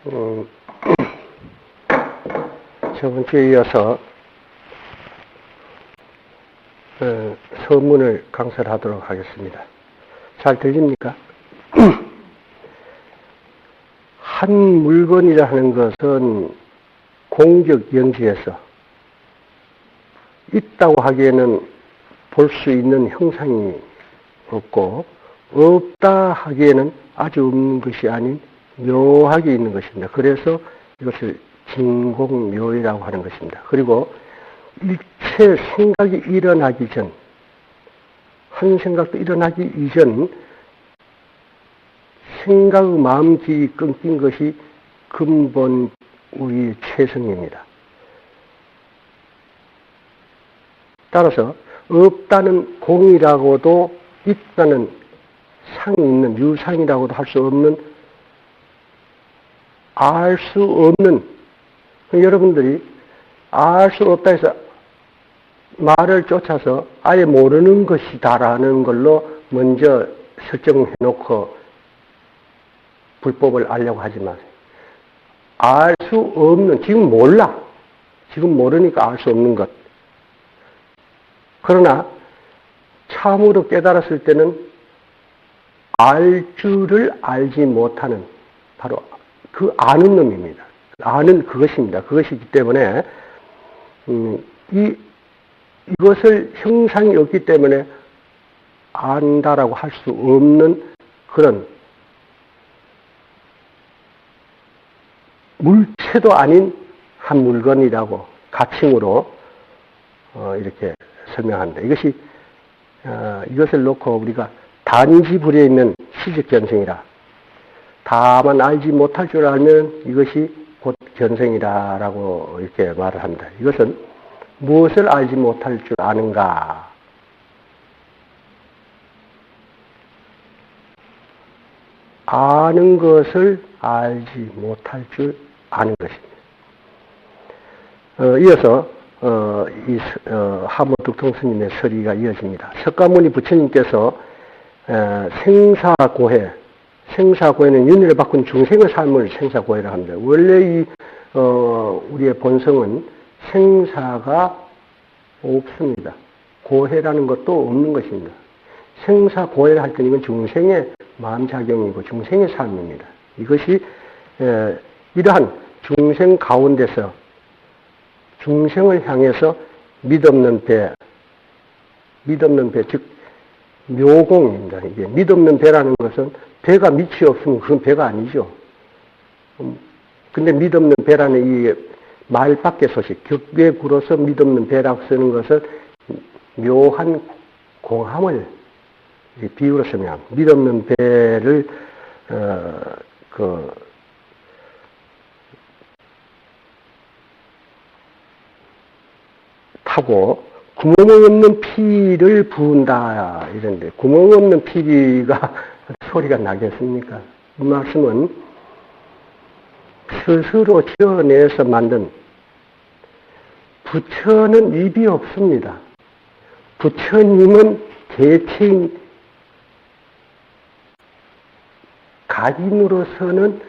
음, 저번 주에 이어서 서문을 강사를 하도록 하겠습니다. 잘 들립니까? 한 물건이라 하는 것은 공적 영지에서 있다고 하기에는 볼 수 있는 형상이 없고, 없다 하기에는 아주 없는 것이 아닌 묘하게 있는 것입니다. 그래서 이것을 진공묘이라고 하는 것입니다. 그리고 일체 생각이 일어나기 전, 한 생각도 일어나기 이전 생각의 마음기이 끊긴 것이 근본 우리의 최성입니다. 따라서 없다는 공이라고도 있다는 상이 있는 유상이라고도 할 수 없는, 알 수 없는, 여러분들이 알 수 없다 해서 말을 쫓아서 아예 모르는 것이다라는 걸로 먼저 설정해놓고 불법을 알려고 하지 마세요. 알 수 없는, 지금 몰라. 지금 모르니까 알 수 없는 것. 그러나 참으로 깨달았을 때는 알 줄을 알지 못하는, 바로 그 아는 놈입니다. 아는 그것입니다. 그것이기 때문에 이것을 형상이 없기 때문에 안다라고 할 수 없는 그런 물체도 아닌 한 물건이라고 가칭으로 이렇게 설명합니다. 이것을 놓고 우리가 단지 불에 있는 시적견생이라, 다만 알지 못할 줄 알면 이것이 곧 견생이라고 이렇게 말을 합니다. 이것은 무엇을 알지 못할 줄 아는가? 아는 것을 알지 못할 줄 아는 것입니다. 이어서 하모득통 스님의 서리가 이어집니다. 석가모니 부처님께서 생사고해는 윤회를 바꾼 중생의 삶을 생사고해라 합니다. 원래 우리의 본성은 생사가 없습니다. 고해라는 것도 없는 것입니다. 생사고해를 할 때는 이건 중생의 마음작용이고 중생의 삶입니다. 이것이 이러한 중생 가운데서 중생을 향해서 믿없는 배, 즉 묘공입니다. 이게 믿없는 배라는 것은 배가 밑이 없으면 그건 배가 아니죠. 근데 믿없는 배라는 이 말밖의 소식, 격배구로서 믿없는 배라고 쓰는 것은 묘한 공함을 비유로 쓰면, 믿없는 배를 타고 구멍 없는 피를 부은다 이런데, 구멍 없는 피가 소리가 나겠습니까? 이 말씀은 스스로 지어내서 만든, 부처는 입이 없습니다. 부처님은 개체인 가인으로서는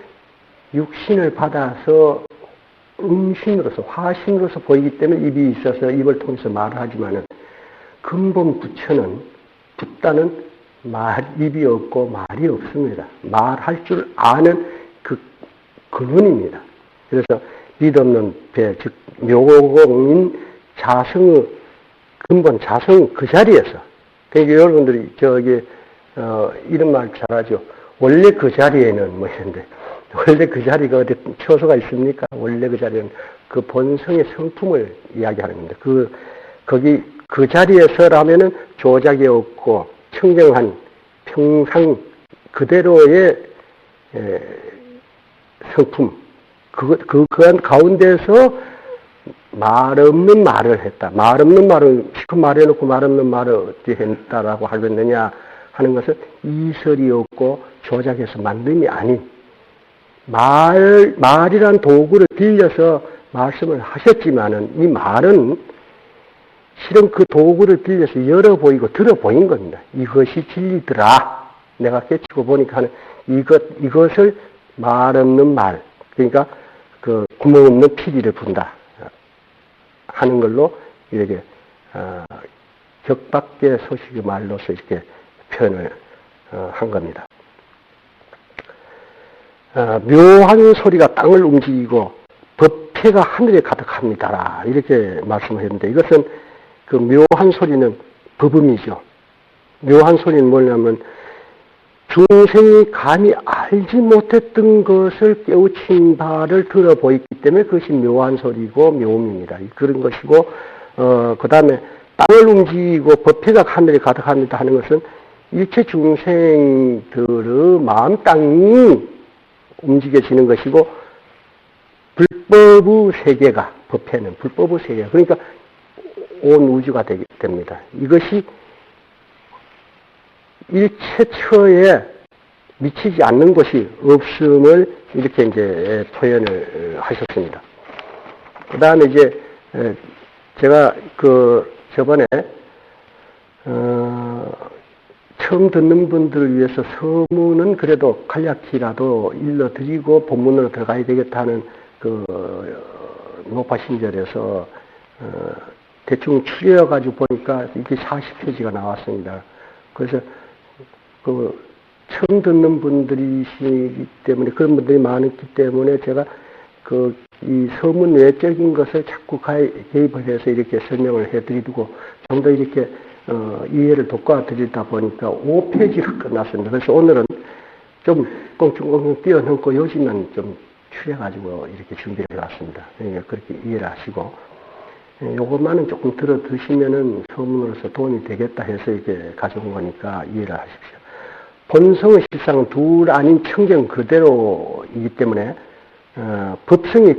육신을 받아서 음신으로서, 화신으로서 보이기 때문에 입이 있어서 입을 통해서 말을 하지만은, 근본 부처는, 붓다는 입이 없고 말이 없습니다. 말할 줄 아는 그 근원입니다. 그래서 믿없는 배, 즉 묘공인 자성의 근본 자성 그 자리에서, 그러니까 여러분들이 이런 말 잘하죠. 원래 그 자리에는 뭐 이런데, 원래 그 자리가 어디 처소가 있습니까? 원래 그 자리는 그 본성의 성품을 이야기하는 겁니다. 거기 그 자리에서라면은 조작이 없고 청정한 평상 그대로의 성품, 그 가운데서 말 없는 말을 했다. 말 없는 말을 시큰 말해놓고 말 없는 말을 어떻게 했다라고 하겠느냐 하는 것은 이설이 없고 조작해서 만듦이 아닌, 말이란 도구를 빌려서 말씀을 하셨지만은, 이 말은 실은 그 도구를 빌려서 열어 보이고 들어 보인 겁니다. 이것이 진리더라. 내가 깨치고 보니까 이것을 말 없는 말, 그러니까 그 구멍 없는 피리를 분다 하는 걸로 이렇게 격밖의 소식의 말로서 이렇게 표현을 한 겁니다. 묘한 소리가 땅을 움직이고 법회가 하늘에 가득합니다라 이렇게 말씀을 했는데, 이것은 그 묘한 소리는 법음이죠. 묘한 소리는 뭐냐면 중생이 감히 알지 못했던 것을 깨우친 바를 들어 보이기 때문에 그것이 묘한 소리고 묘음입니다. 그런 것이고, 그 다음에 땅을 움직이고 법회가 하늘에 가득합니다 하는 것은 일체 중생들의 마음 땅이 움직여지는 것이고, 불법의 세계가, 법회는 불법의 세계가, 그러니까 온 우주가 됩니다. 이것이 일체처에 미치지 않는 것이 없음을 이렇게 이제 표현을 하셨습니다. 그 다음에 이제 제가 저번에 처음 듣는 분들을 위해서 서문은 그래도 간략히라도 일러드리고 본문으로 들어가야 되겠다는 노파신절에서 대충 추려가지고 보니까 이게 40페이지가 나왔습니다. 그래서 처음 듣는 분들이시기 때문에, 그런 분들이 많았기 때문에 제가 이 서문 외적인 것을 자꾸 개입을 해서 이렇게 설명을 해드리고 좀 더 이렇게 이해를 돕아드리다 보니까 5페이지가 끝났습니다. 그래서 오늘은 좀 꽁충꽁충 뛰어넘고 요즘은 좀 추려가지고 이렇게 준비를 해왔습니다. 그러니까 그렇게 이해를 하시고, 요것만은 조금 들어 드시면은 서문으로서 도움이 되겠다 해서 이렇게 가져온 거니까 이해를 하십시오. 본성의 실상은 둘 아닌 청정 그대로이기 때문에, 법성이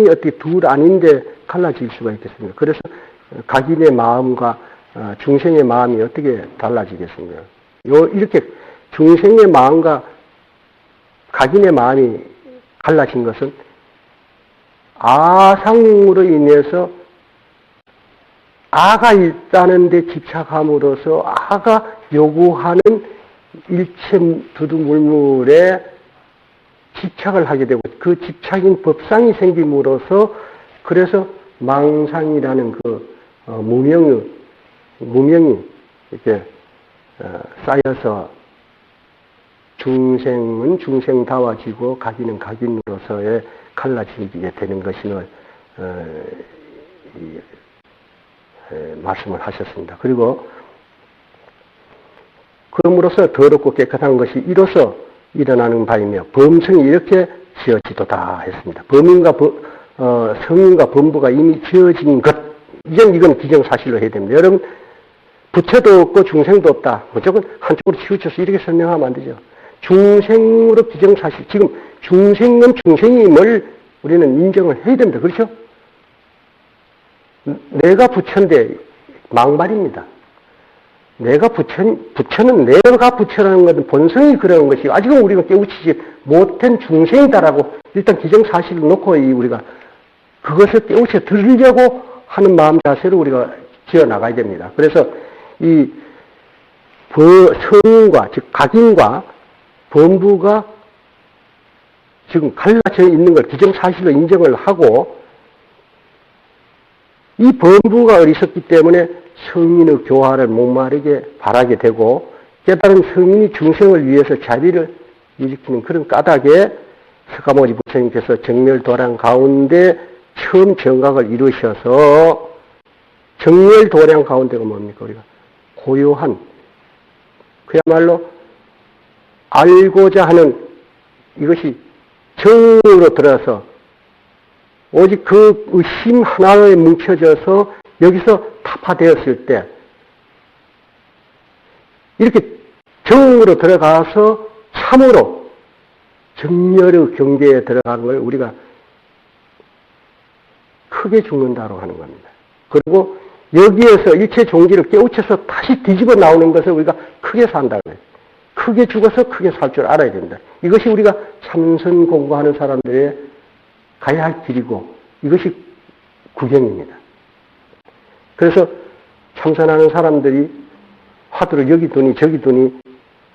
어떻게 둘 아닌데 갈라질 수가 있겠습니까? 그래서 각인의 마음과 중생의 마음이 어떻게 달라지겠습니까? 이렇게 중생의 마음과 각인의 마음이 갈라진 것은 아상으로 인해서 아가 있다는 데 집착함으로써 아가 요구하는 일체 두두물물에 집착을 하게 되고, 그 집착인 법상이 생김으로써 그래서 망상이라는 무명이 이렇게 쌓여서 중생은 중생다워지고 각인은 각인으로서의 갈라지게 되는 것임을 말씀을 하셨습니다. 그리고 그럼으로써 더럽고 깨끗한 것이 이로써 일어나는 바이며 범성이 이렇게 지어지도다 했습니다. 성인과 범부가 이미 지어진 것, 이건 기정사실로 해야 됩니다. 여러분, 부처도 없고 중생도 없다, 무조건 한쪽으로 치우쳐서 이렇게 설명하면 안 되죠. 중생으로 기정사실, 지금 중생은 중생임을 우리는 인정을 해야 됩니다. 그렇죠? 내가 부처인데 막말입니다. 부처는 내가 부처라는 것은 본성이 그러는 것이 아직은 우리가 깨우치지 못한 중생이다라고 일단 기정사실을 놓고 우리가 그것을 깨우쳐 들으려고 하는 마음 자세로 우리가 지어 나가야 됩니다. 그래서 이 성인과, 즉 각인과 범부가 지금 갈라져 있는 걸 기정사실로 인정을 하고, 이 범부가 어리석기 때문에 성인의 교화를 목마르게 바라게 되고, 깨달은 성인이 중생을 위해서 자비를 일으키는 그런 까닭에 석가모니 부처님께서 정멸도량 가운데 처음 정각을 이루셔서, 정멸도량 가운데가 뭡니까? 우리가 고요한, 그야말로 알고자 하는 이것이 정으로 들어서 오직 그 힘 하나에 뭉쳐져서 여기서 타파되었을 때, 이렇게 정으로 들어가서 참으로 정멸의 경계에 들어가는 걸 우리가 크게 죽는다고 하는 겁니다. 그리고 여기에서 일체 종기를 깨우쳐서 다시 뒤집어 나오는 것을 우리가 크게 산다고 해요. 크게 죽어서 크게 살 줄 알아야 됩니다. 이것이 우리가 참선 공부하는 사람들의 가야 할 길이고, 이것이 구경입니다. 그래서 참선하는 사람들이 화두를 여기 두니 저기 두니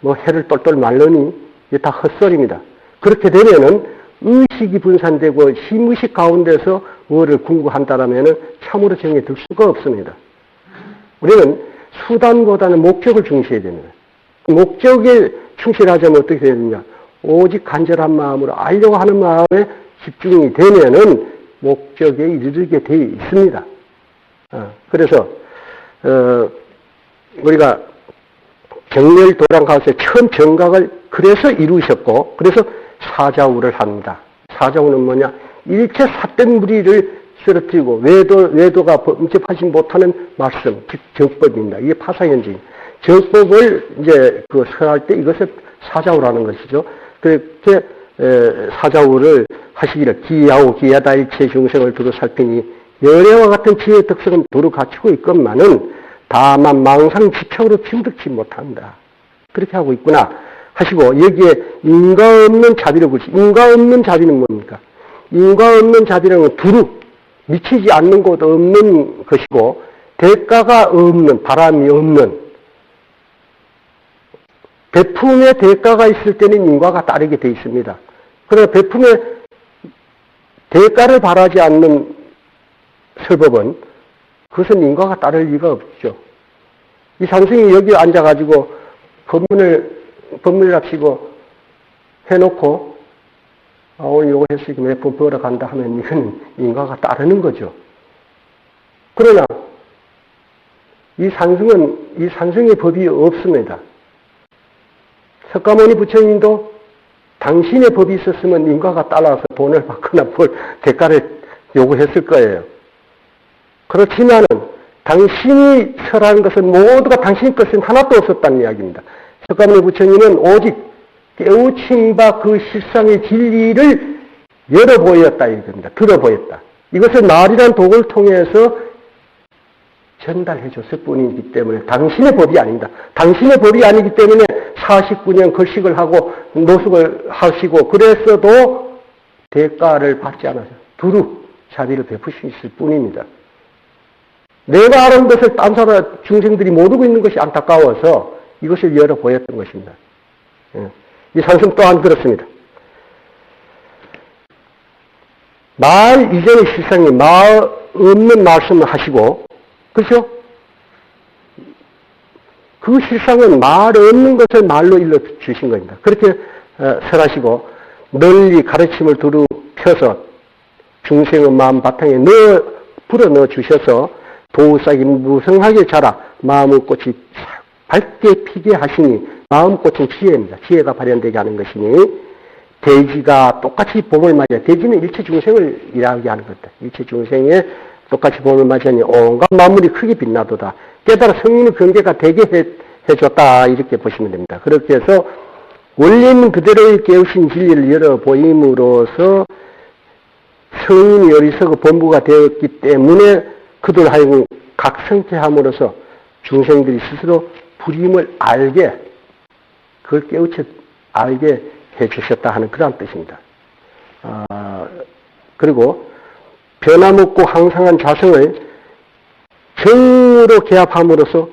뭐 해를 똘똘 말르니 이게 다 헛소리입니다. 그렇게 되면은 의식이 분산되고 심의식 가운데서 뭐를 궁구한다라면은 참으로 정에 들 수가 없습니다. 우리는 수단보다는 목적을 중시해야 됩니다. 목적에 충실하자면 어떻게 되느냐? 오직 간절한 마음으로 알려고 하는 마음에 집중이 되면은 목적에 이르게 되어 있습니다. 그래서 우리가 정렬도량 가운데 처음 정각을 그래서 이루셨고, 그래서 사자우를 합니다. 사자우는 뭐냐? 일체 삿된 무리를 쓰러뜨리고 외도가 범접하지 못하는 말씀, 즉 정법입니다. 이게 파사현지. 정법을 이제 설할 때 이것을 사자우라는 것이죠. 그렇게 사자우를 하시기를 기야오 기야다 일체 중생을 두루 살피니 열애와 같은 지혜의 특성은 두루 갖추고 있건만은 다만 망상 지평으로 침득치 못한다. 그렇게 하고 있구나 하시고, 여기에 인과 없는 자비를 보시. 인과 없는 자비는 뭡니까? 인과 없는 자비는 두루 미치지 않는 곳 없는 것이고, 대가가 없는, 바람이 없는, 베품에 대가가 있을 때는 인과가 따르게 되어 있습니다. 그러나 베품에 대가를 바라지 않는 설법은 그것은 인과가 따를 리가 없죠. 이 산승이 여기 앉아가지고 법문을 합시고 해놓고 오늘 요거 했으니까 몇 번 벌어 간다 하면 이건 인과가 따르는 거죠. 그러나 이 산승의 법이 없습니다. 석가모니 부처님도 당신의 법이 있었으면 인과가 따라서 돈을 받거나 대가를 요구했을 거예요. 그렇지만은 당신이 설하는 것은 모두가 당신 것은 하나도 없었다는 이야기입니다. 석가모니 부처님은 오직 깨우친 바 그 실상의 진리를 열어보였다 이겁니다. 들어보였다. 이것을 말이란 독을 통해서 전달해 줬을 뿐이기 때문에 당신의 법이 아닙니다. 당신의 법이 아니기 때문에 49년 걸식을 하고 노숙을 하시고 그랬어도 대가를 받지 않아서 두루 자비를 베푸셨을 뿐입니다. 내가 아는 것을 딴 사람 중생들이 모르고 있는 것이 안타까워서 이것을 열어보였던 것입니다. 이 산승 또한 그렇습니다. 말 이전의 실상이 말 없는 말씀을 하시고, 그렇죠? 그 실상은 말 없는 것을 말로 일러주신 겁니다. 그렇게 설하시고 널리 가르침을 두루 펴서 중생의 마음 바탕에 불어넣어 주셔서 도우싹이 무성하게 자라 마음의 꽃이 밝게 피게 하시니, 마음 꽃은 지혜입니다. 지혜가 발현되게 하는 것이니, 대지가 똑같이 봄을 맞이해, 대지는 일체 중생을 이야기하는 것다. 일체 중생에 똑같이 봄을 맞이하니 온갖 만물이 크게 빛나도다. 깨달아 성인의 경계가 되게 해줬다. 이렇게 보시면 됩니다. 그렇게 해서 원리는 그대로의 깨우신 진리를 열어보임으로써 성인이 어리석어 본부가 되었기 때문에 그들 하여금 각성케함으로써 중생들이 스스로 불임을 알게, 그걸 깨우쳐 알게 해주셨다 하는 그런 뜻입니다. 그리고 변함없고 항상한 자성을 정으로 개합함으로써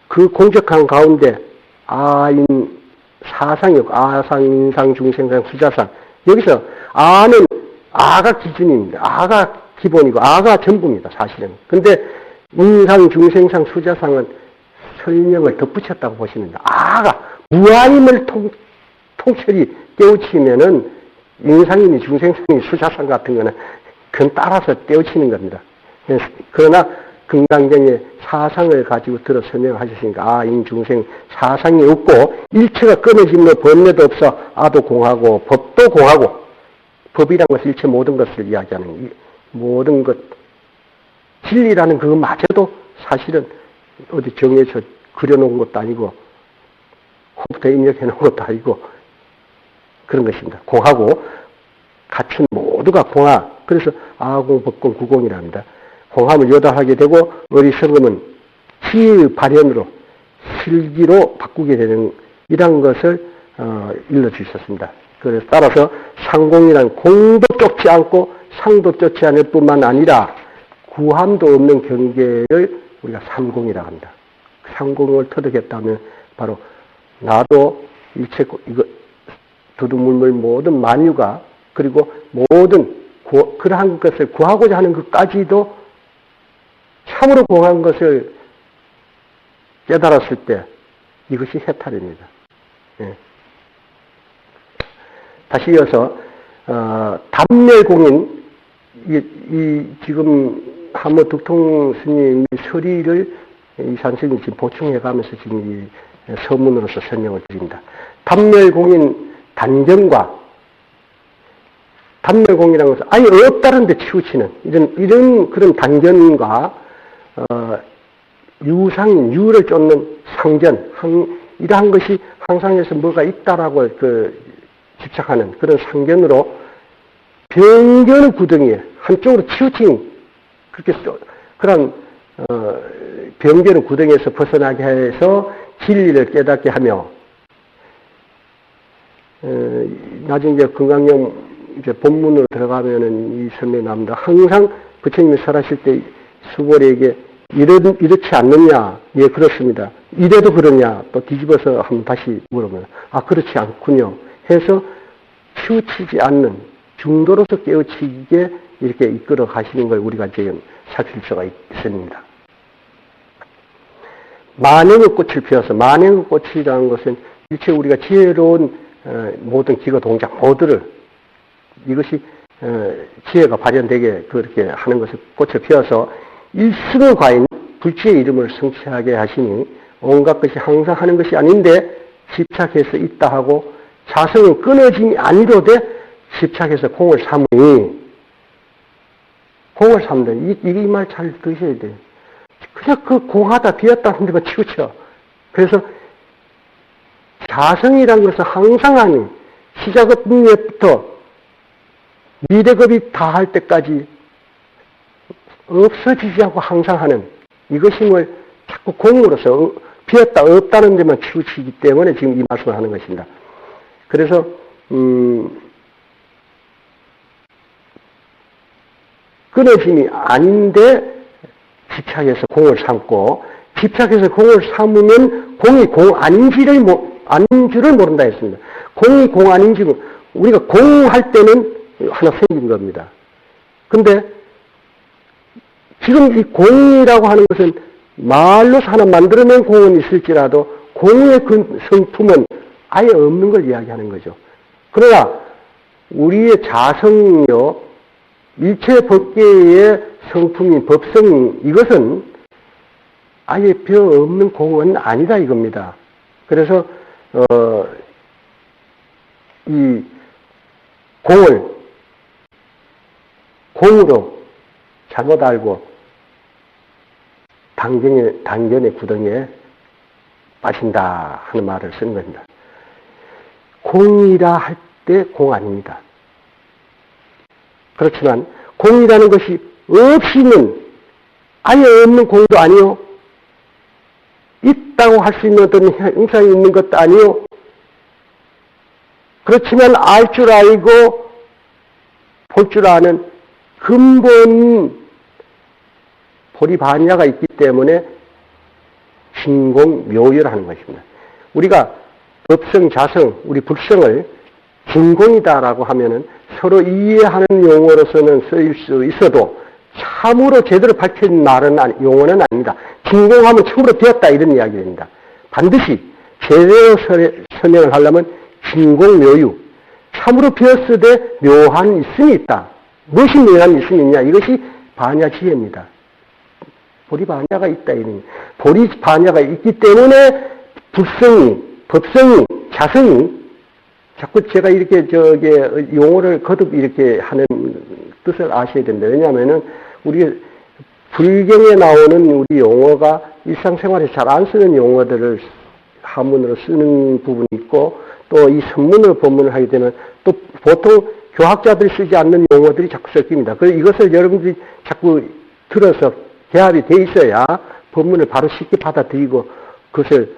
그 공적한 가운데 아인 사상이 없고, 아상, 인상, 중생상, 수자상, 여기서 아는 아가 기준입니다. 아가 기본이고 아가 전부입니다. 사실은. 근데 인상, 중생상, 수자상은 설명을 덧붙였다고 보시면 됩니다. 아가 무아임을 통철이 깨우치면은 인상이니 중생상이 수자상 같은 거는 그건 따라서 떼우치는 겁니다. 그러나 금강경에 사상을 가지고 들어 설명하셨으니까 아인 중생 사상이 없고 일체가 끊어지면 번뇌도 없어 아도 공하고 법도 공하고, 법이라는 것은 일체 모든 것을 이야기하는 모든 것, 진리라는 그것마저도 사실은 어디 정해서 그려놓은 것도 아니고 컴퓨터에 입력해 놓은 것도 아니고 그런 것입니다. 공하고 갖춘 모두가 공하. 그래서 아공, 법공, 구공이라 합니다. 공함을 요달하게 되고 어리석음은 지혜의 발현으로 실기로 바꾸게 되는 이런 것을 일러주셨습니다. 그래서 따라서 상공이란 공도 쫓지 않고 상도 쫓지 않을 뿐만 아니라 구함도 없는 경계를 우리가 삼공이라고 합니다. 상공을 터득했다면 바로 나도 일체 이거 두두물물 모든 만유가 그리고 모든 그러한 것을 구하고자 하는 것까지도 참으로 공한 것을 깨달았을 때 이것이 해탈입니다. 예. 다시 이어서 단멸공인 지금 한모 득통 스님이 서리를 이 선생님이 지금 보충해가면서 지금 이 서문으로서 설명을 드립니다. 단멸공인 단견과 단멸공이라는 것은 아예 없다는 데 치우치는 이런 그런 단견과 유를 쫓는 상견, 이러한 것이 항상에서 뭐가 있다라고 집착하는 그런 상견으로 변견의 구덩이에 한쪽으로 치우친 그렇게 그런 변견의 구덩이에서 벗어나게 해서 진리를 깨닫게 하며 나중에 이제 건강령 이제 본문으로 들어가면은 이 설명이 나옵니다. 항상 부처님이 설하실 때 수고리에게 이렇지 않느냐? 예, 그렇습니다. 이래도 그러냐? 또 뒤집어서 한번 다시 물어보면, 아, 그렇지 않군요. 해서 치우치지 않는 중도로서 깨우치게 이렇게 이끌어 가시는 걸 우리가 지금 살필 수가 있습니다. 만행의 꽃을 피워서, 만행의 꽃이라는 것은 일체 우리가 지혜로운 모든 기거 동작 모두를 이것이 지혜가 발현되게 그렇게 하는 것을 꽃을 피워서 일승의 과인 불치의 이름을 성취하게 하시니 온갖 것이 항상 하는 것이 아닌데 집착해서 있다 하고 자성은 끊어짐이 아니로되 집착해서 공을 삼으니 공을 삼다. 이 말 잘 들으셔야 돼요. 그냥 그 공하다 비었다 하는 데만 치우쳐. 그래서 자성이란 것은 항상 하는 시작부터 미래급이 다할 때까지 없어지지 않고 항상 하는 이것임을 자꾸 공으로서 비었다 없다는 데만 치우치기 때문에 지금 이 말씀을 하는 것입니다. 그래서 끊어짐이 아닌데 집착해서 공을 삼고 집착해서 공을 삼으면 공이 공 아닌 줄을 모른다 했습니다. 공이 공 아닌 줄 우리가 공할 때는 하나 생긴 겁니다. 근데 지금 이 공이라고 하는 것은 말로서 하나 만들어낸 공은 있을지라도 공의 그 성품은 아예 없는 걸 이야기하는 거죠. 그러나 우리의 자성요, 일체 법계의 성품인 법성 이것은 아예 벼 없는 공은 아니다 이겁니다. 그래서 이 공을 공으로 잘못 알고 단견의 구덩이에 빠진다 하는 말을 쓴 겁니다. 공이라 할 때 공 아닙니다. 그렇지만 공이라는 것이 없이는 아예 없는 공도 아니요. 있다고 할 수 있는 어떤 형상이 있는 것도 아니요. 그렇지만 알 줄 알고 볼 줄 아는 근본 보리반야가 있기 때문에 진공묘유를 하는 것입니다. 우리가 법성, 자성, 우리 불성을 진공이다라고 하면은 서로 이해하는 용어로서는 쓰일 수 있어도 참으로 제대로 밝힌 말은 용어는 아닙니다. 진공하면 참으로 되었다 이런 이야기입니다. 반드시 제대로 설명을 하려면 진공묘유, 참으로 비었을 때 묘한 있음이 있다. 무엇이 묘한 있음이 있냐? 이것이 반야지혜입니다. 보리반야가 있다. 이런 보리반야가 있기 때문에 불성이, 법성이, 자성이 자꾸 제가 이렇게 용어를 거듭 이렇게 하는 뜻을 아셔야 됩니다. 왜냐하면은 우리 불경에 나오는 우리 용어가 일상생활에 잘 안 쓰는 용어들을 한문으로 쓰는 부분이 있고 또 이 선문을 법문을 하게 되면 또 보통 교학자들이 쓰지 않는 용어들이 자꾸 섞입니다. 그래서 이것을 여러분들이 자꾸 들어서 개합이 돼 있어야 법문을 바로 쉽게 받아들이고 그것을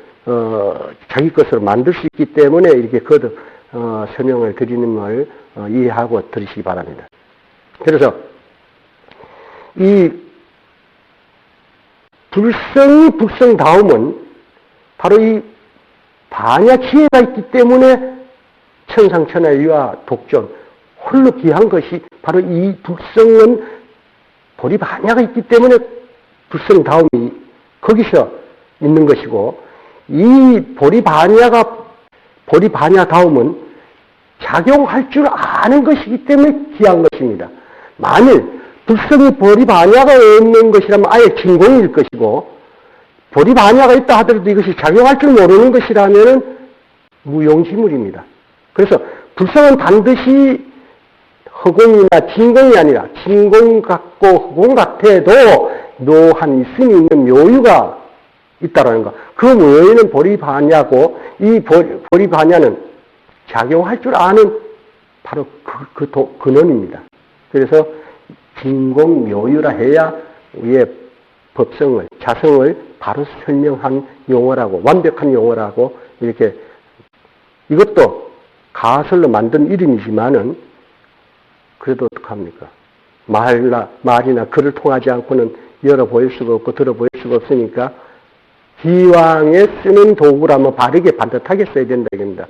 자기 것으로 만들 수 있기 때문에 이렇게 거듭 설명을 드리는 걸 이해하고 들으시기 바랍니다. 그래서 이 불성다움은 바로 이 반야 지혜가 있기 때문에 천상천하의 유아 독존, 홀로 귀한 것이 바로 이 불성은 보리반야가 있기 때문에 불성 다음이 거기서 있는 것이고, 이 보리반야 다음은 작용할 줄 아는 것이기 때문에 귀한 것입니다. 만일 불성이 보리반야가 없는 것이라면 아예 진공일 것이고, 보리반야가 있다 하더라도 이것이 작용할 줄 모르는 것이라면 무용지물입니다. 그래서 불성은 반드시 허공이나 진공이 아니라 진공 같고 허공 같아도 묘한 있음이 있는 묘유가 있다라는 것. 그 묘유는 보리반야고, 이 보리반야는 작용할 줄 아는 바로 근원입니다. 그래서 진공묘유라 해야 우리의 법성을, 자성을 바로 설명한 용어라고, 완벽한 용어라고, 이렇게, 이것도 가설로 만든 이름이지만은, 그래도 어떡합니까? 말이나 글을 통하지 않고는 열어 보일 수가 없고, 들어 보일 수가 없으니까, 기왕에 쓰는 도구라면 바르게 반듯하게 써야 된다, 이겁니다.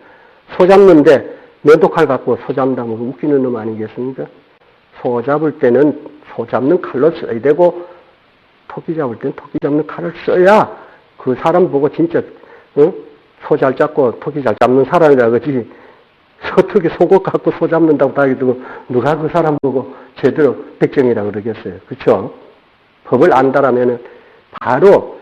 소 잡는데, 면도칼 갖고 소 잡는다면 웃기는 놈 아니겠습니까? 소 잡을 때는 소 잡는 칼로 써야 되고, 토끼 잡을 때는 토끼 잡는 칼을 써야 그 사람 보고 진짜 소 잘 잡고 토끼 잘 잡는 사람이라 그러지, 서툴게 속옷 갖고 소 잡는다고 다니도 누가 그 사람 보고 제대로 백정이라 그러겠어요. 그렇죠? 법을 안다라면은 바로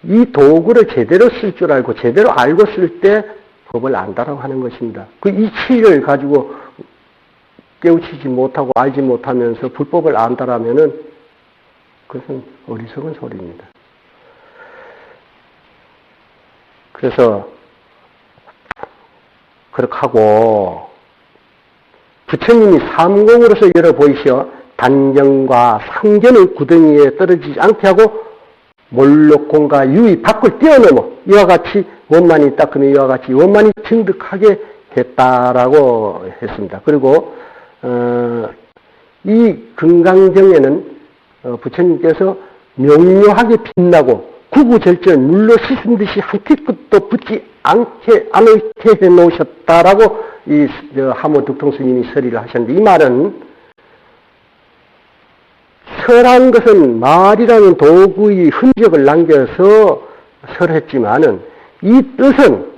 이 도구를 제대로 쓸 줄 알고 제대로 알고 쓸 때 법을 안다라고 하는 것입니다. 그 이치를 가지고 깨우치지 못하고 알지 못하면서 불법을 안다라면은 그것은 어리석은 소리입니다. 그래서 그렇게 하고 부처님이 삼공으로서 열어보이시어 단경과 상견의 구덩이에 떨어지지 않게 하고 몰록공과 유의 밖을 뛰어넘어 이와 같이 원만이 있다. 그러면 이와 같이 원만이 증득하게 했다라고 했습니다. 그리고 이 금강경에는 부처님께서 명료하게 빛나고 구구절절 물로 씻은 듯이 한 티끝도 붙지 않게 해놓으셨다라고 이 하모 득통스님이 설의를 하셨는데, 이 말은 설한 것은 말이라는 도구의 흔적을 남겨서 설했지만은 이 뜻은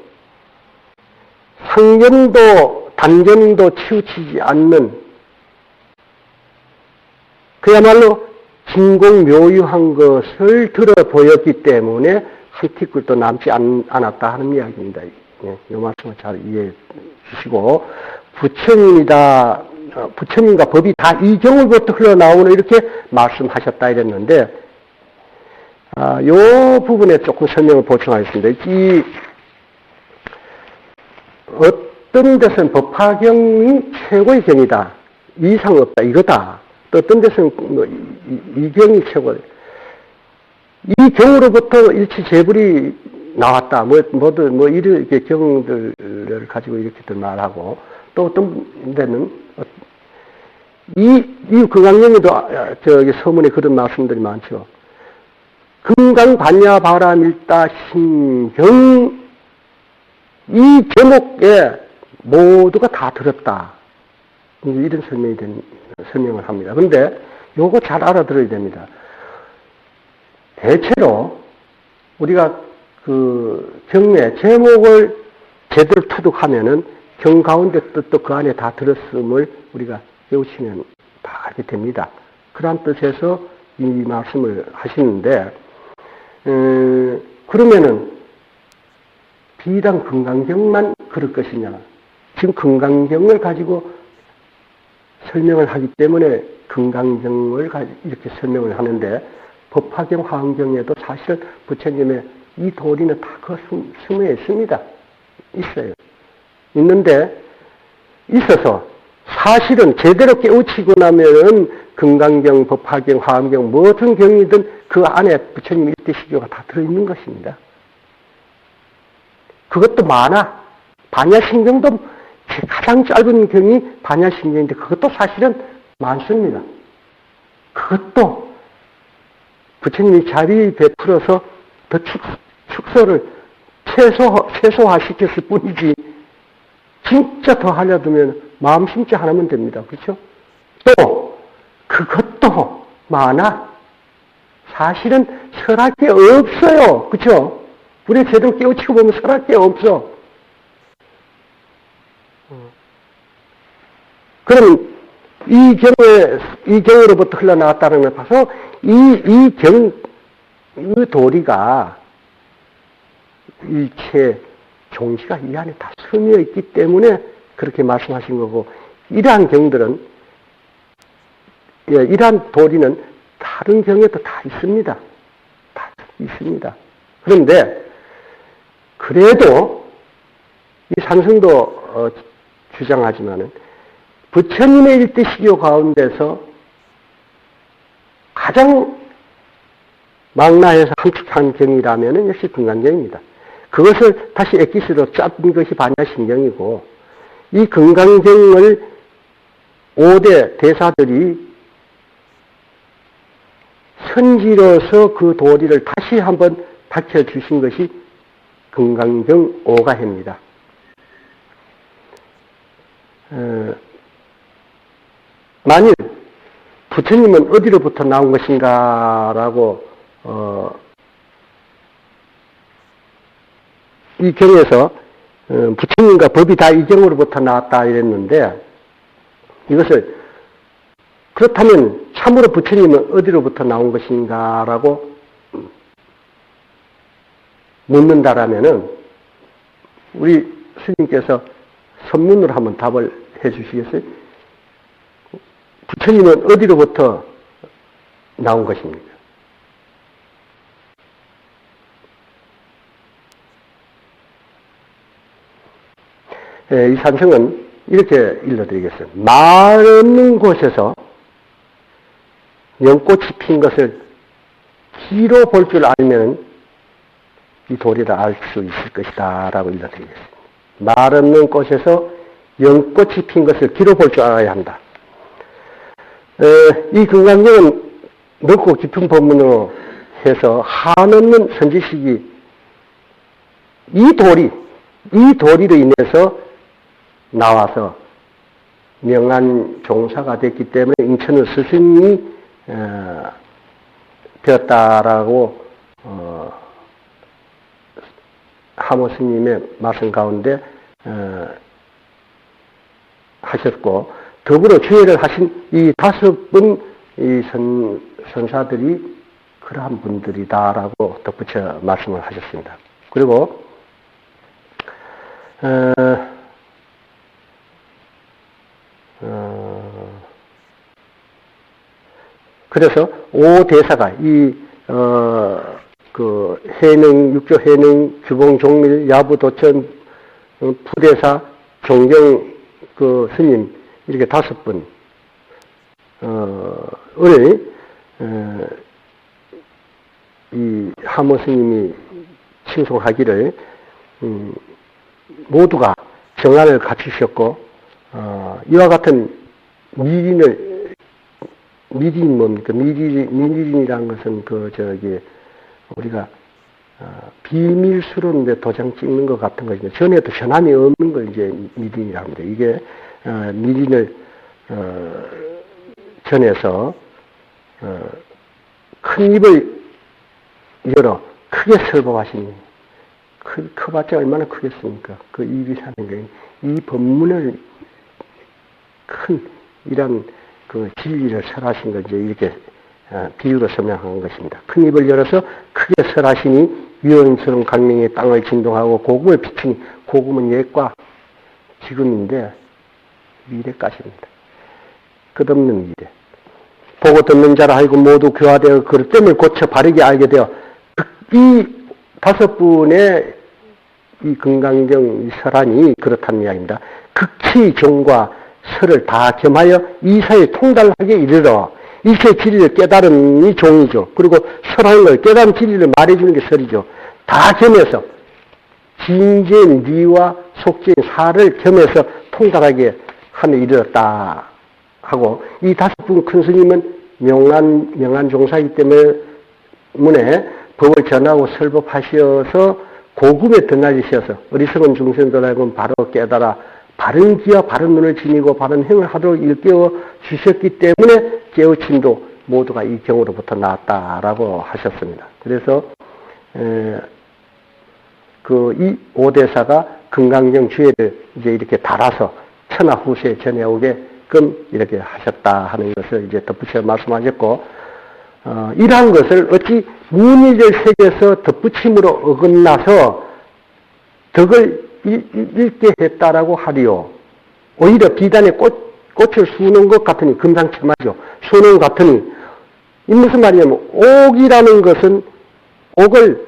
상견도 단견도 치우치지 않는 그야말로 진공묘유한 것을 들어 보였기 때문에 한 티끌도 남지 않았다 하는 이야기입니다. 네, 이 말씀을 잘 이해해 주시고, 부처님과 법이 다 이 경우부터 흘러나오는 이렇게 말씀하셨다 이랬는데, 이 부분에 조금 설명을 보충하겠습니다. 이 어떤 데서는 법화경이 최고의 경이다, 이상 없다, 이거다. 또 어떤 데서는 이 경이 최고. 이 경으로부터 일치 재불이 나왔다. 이렇게 경들을 가지고 이렇게들 말하고, 또 어떤 데는 이 금강경에도 저기 서문에 그런 말씀들이 많죠. 금강반야 바라밀다 신경, 이 제목에 모두가 다 들었다. 이런 설명을 합니다. 그런데 요거 잘 알아들어야 됩니다. 대체로 우리가 그 경의 제목을 제대로 투득하면은 경 가운데 뜻도 그 안에 다 들었음을 우리가 깨우치면 다 알게 됩니다. 그런 뜻에서 이 말씀을 하시는데, 그러면은 비단 금강경만 그럴 것이냐? 지금 금강경을 가지고 설명을 하기 때문에 금강경을 가지고 이렇게 설명을 하는데, 법화경, 화엄경에도 사실은 부처님의 이 도리는 다 그 스며에 있습니다. 있어요. 있는데, 있어서 사실은 제대로 깨우치고 나면은 금강경, 법화경, 화엄경, 무엇은 경이든 그 안에 부처님 일대시교가 다 들어있는 것입니다. 그것도 많아. 반야신경도 가장 짧은 경이 반야신경인데 그것도 사실은 많습니다. 그것도 부처님이 자비 베풀어서 더 축소를 최소화시켰을 뿐이지 진짜 더 하려면 마음 심지 하나면 됩니다. 그렇죠? 또 그것도 많아. 사실은 설할 게 없어요. 그렇죠? 우리 제대로 깨우치고 보면 설할 게 없어. 그럼 이 경으로부터 흘러나왔다는 걸 봐서 이 도리가 일체 종지가 이 안에 다 스며 있기 때문에 그렇게 말씀하신 거고, 이러한 경들은, 이러한 도리는 다른 경에도 다 있습니다. 다 있습니다. 그런데 그래도 이 산성도 주장하지만은 부처님의 일대시교 가운데서 가장 망라해서 함축한 경이라면 역시 금강경입니다. 그것을 다시 엑기스로 짠 것이 반야신경이고, 이 금강경을 5대 대사들이 선지로서 그 도리를 다시 한번 밝혀주신 것이 금강경 5가해입니다. 만일 부처님은 어디로부터 나온 것인가라고 이 경에서 부처님과 법이 다 이 경으로부터 나왔다 이랬는데, 이것을 그렇다면 참으로 부처님은 어디로부터 나온 것인가라고 묻는다라면은 우리 스님께서 선문으로 한번 답을 해 주시겠어요? 부처님은 어디로부터 나온 것입니까? 이 산성은 이렇게 일러드리겠어요. 말 없는 곳에서 연꽃이 핀 것을 귀로 볼 줄 알면 이 도리를 알 수 있을 것이다 라고 일러드리겠습니다. 말 없는 곳에서 연꽃이 핀 것을 귀로 볼 줄 알아야 한다. 이 금강경은 넓고 깊은 법문으로 해서 한없는 선지식이 이 도리로 인해서 나와서 명한 종사가 됐기 때문에 인천의 스승이 되었다라고 하모 스님의 말씀 가운데 하셨고, 더불어 주회를 하신 이 5분 이 선사들이 그러한 분들이다라고 덧붙여 말씀을 하셨습니다. 그리고 그래서 5대사가 그 해능, 육조 해능, 규봉, 종밀, 야부, 도천, 부대사, 종경 그 스님 이렇게 5분 을 이 하모 스님이 칭송하기를 모두가 정안을 갖추셨고, 이와 같은 미진이 뭡니까? 미진이라는 것은 우리가 비밀스러운데 도장 찍는 것 같은 것인데, 전에도 전함이 없는 걸 이제 미진이라고 합니다. 이게 미진을 전해서 큰 입을 열어 크게 설법하시니, 커봤자 얼마나 크겠습니까? 그 입이 사는 게 이 법문을 큰 이런 그 진리를 설하신 걸 이제 이렇게 비유로 설명한 것입니다. 큰 입을 열어서 크게 설하시니 위원스러운 강명의 땅을 진동하고 고금을 비추니, 고금은 옛과 지금인데 미래까지입니다. 끝없는 미래. 보고 듣는 자라 하여금 모두 교화되어 그릇됨을 고쳐 바르게 알게 되어, 이 5분의 이 금강경 설안이 그렇다는 이야기입니다. 극치 정과 설을 다 겸하여 이사에 통달하게 이르러 일체 진리를 깨달음이 종이죠. 그리고 설하는 걸 깨달은 진리를 말해주는 게 설이죠. 다 겸해서 진제인 리와 속제인 사를 겸해서 통달하게 하며 이르렀다 하고, 이 5분 큰 스님은 명한 종사이기 때문에 법을 전하고 설법하셔서 고금에 드날리셔서 어리석은 중생들 알고는 바로 깨달아 바른 귀와 바른 눈을 지니고 바른 행을 하도록 일깨워 주셨기 때문에 깨우침도 모두가 이 경으로부터 나왔다라고 하셨습니다. 그래서 이 오대사가 금강경 주회를 이제 이렇게 달아서 천하 후세에 전해오게끔 이렇게 하셨다 하는 것을 이제 덧붙여 말씀하셨고, 이러한 것을 어찌 문의를 새겨서 덧붙임으로 어긋나서 덕을 읽게 했다라고 하리요. 오히려 비단에 꽃을 수는 것 같으니, 금상첨화죠. 수는 것 같으니, 이 무슨 말이냐면, 옥이라는 것은, 옥을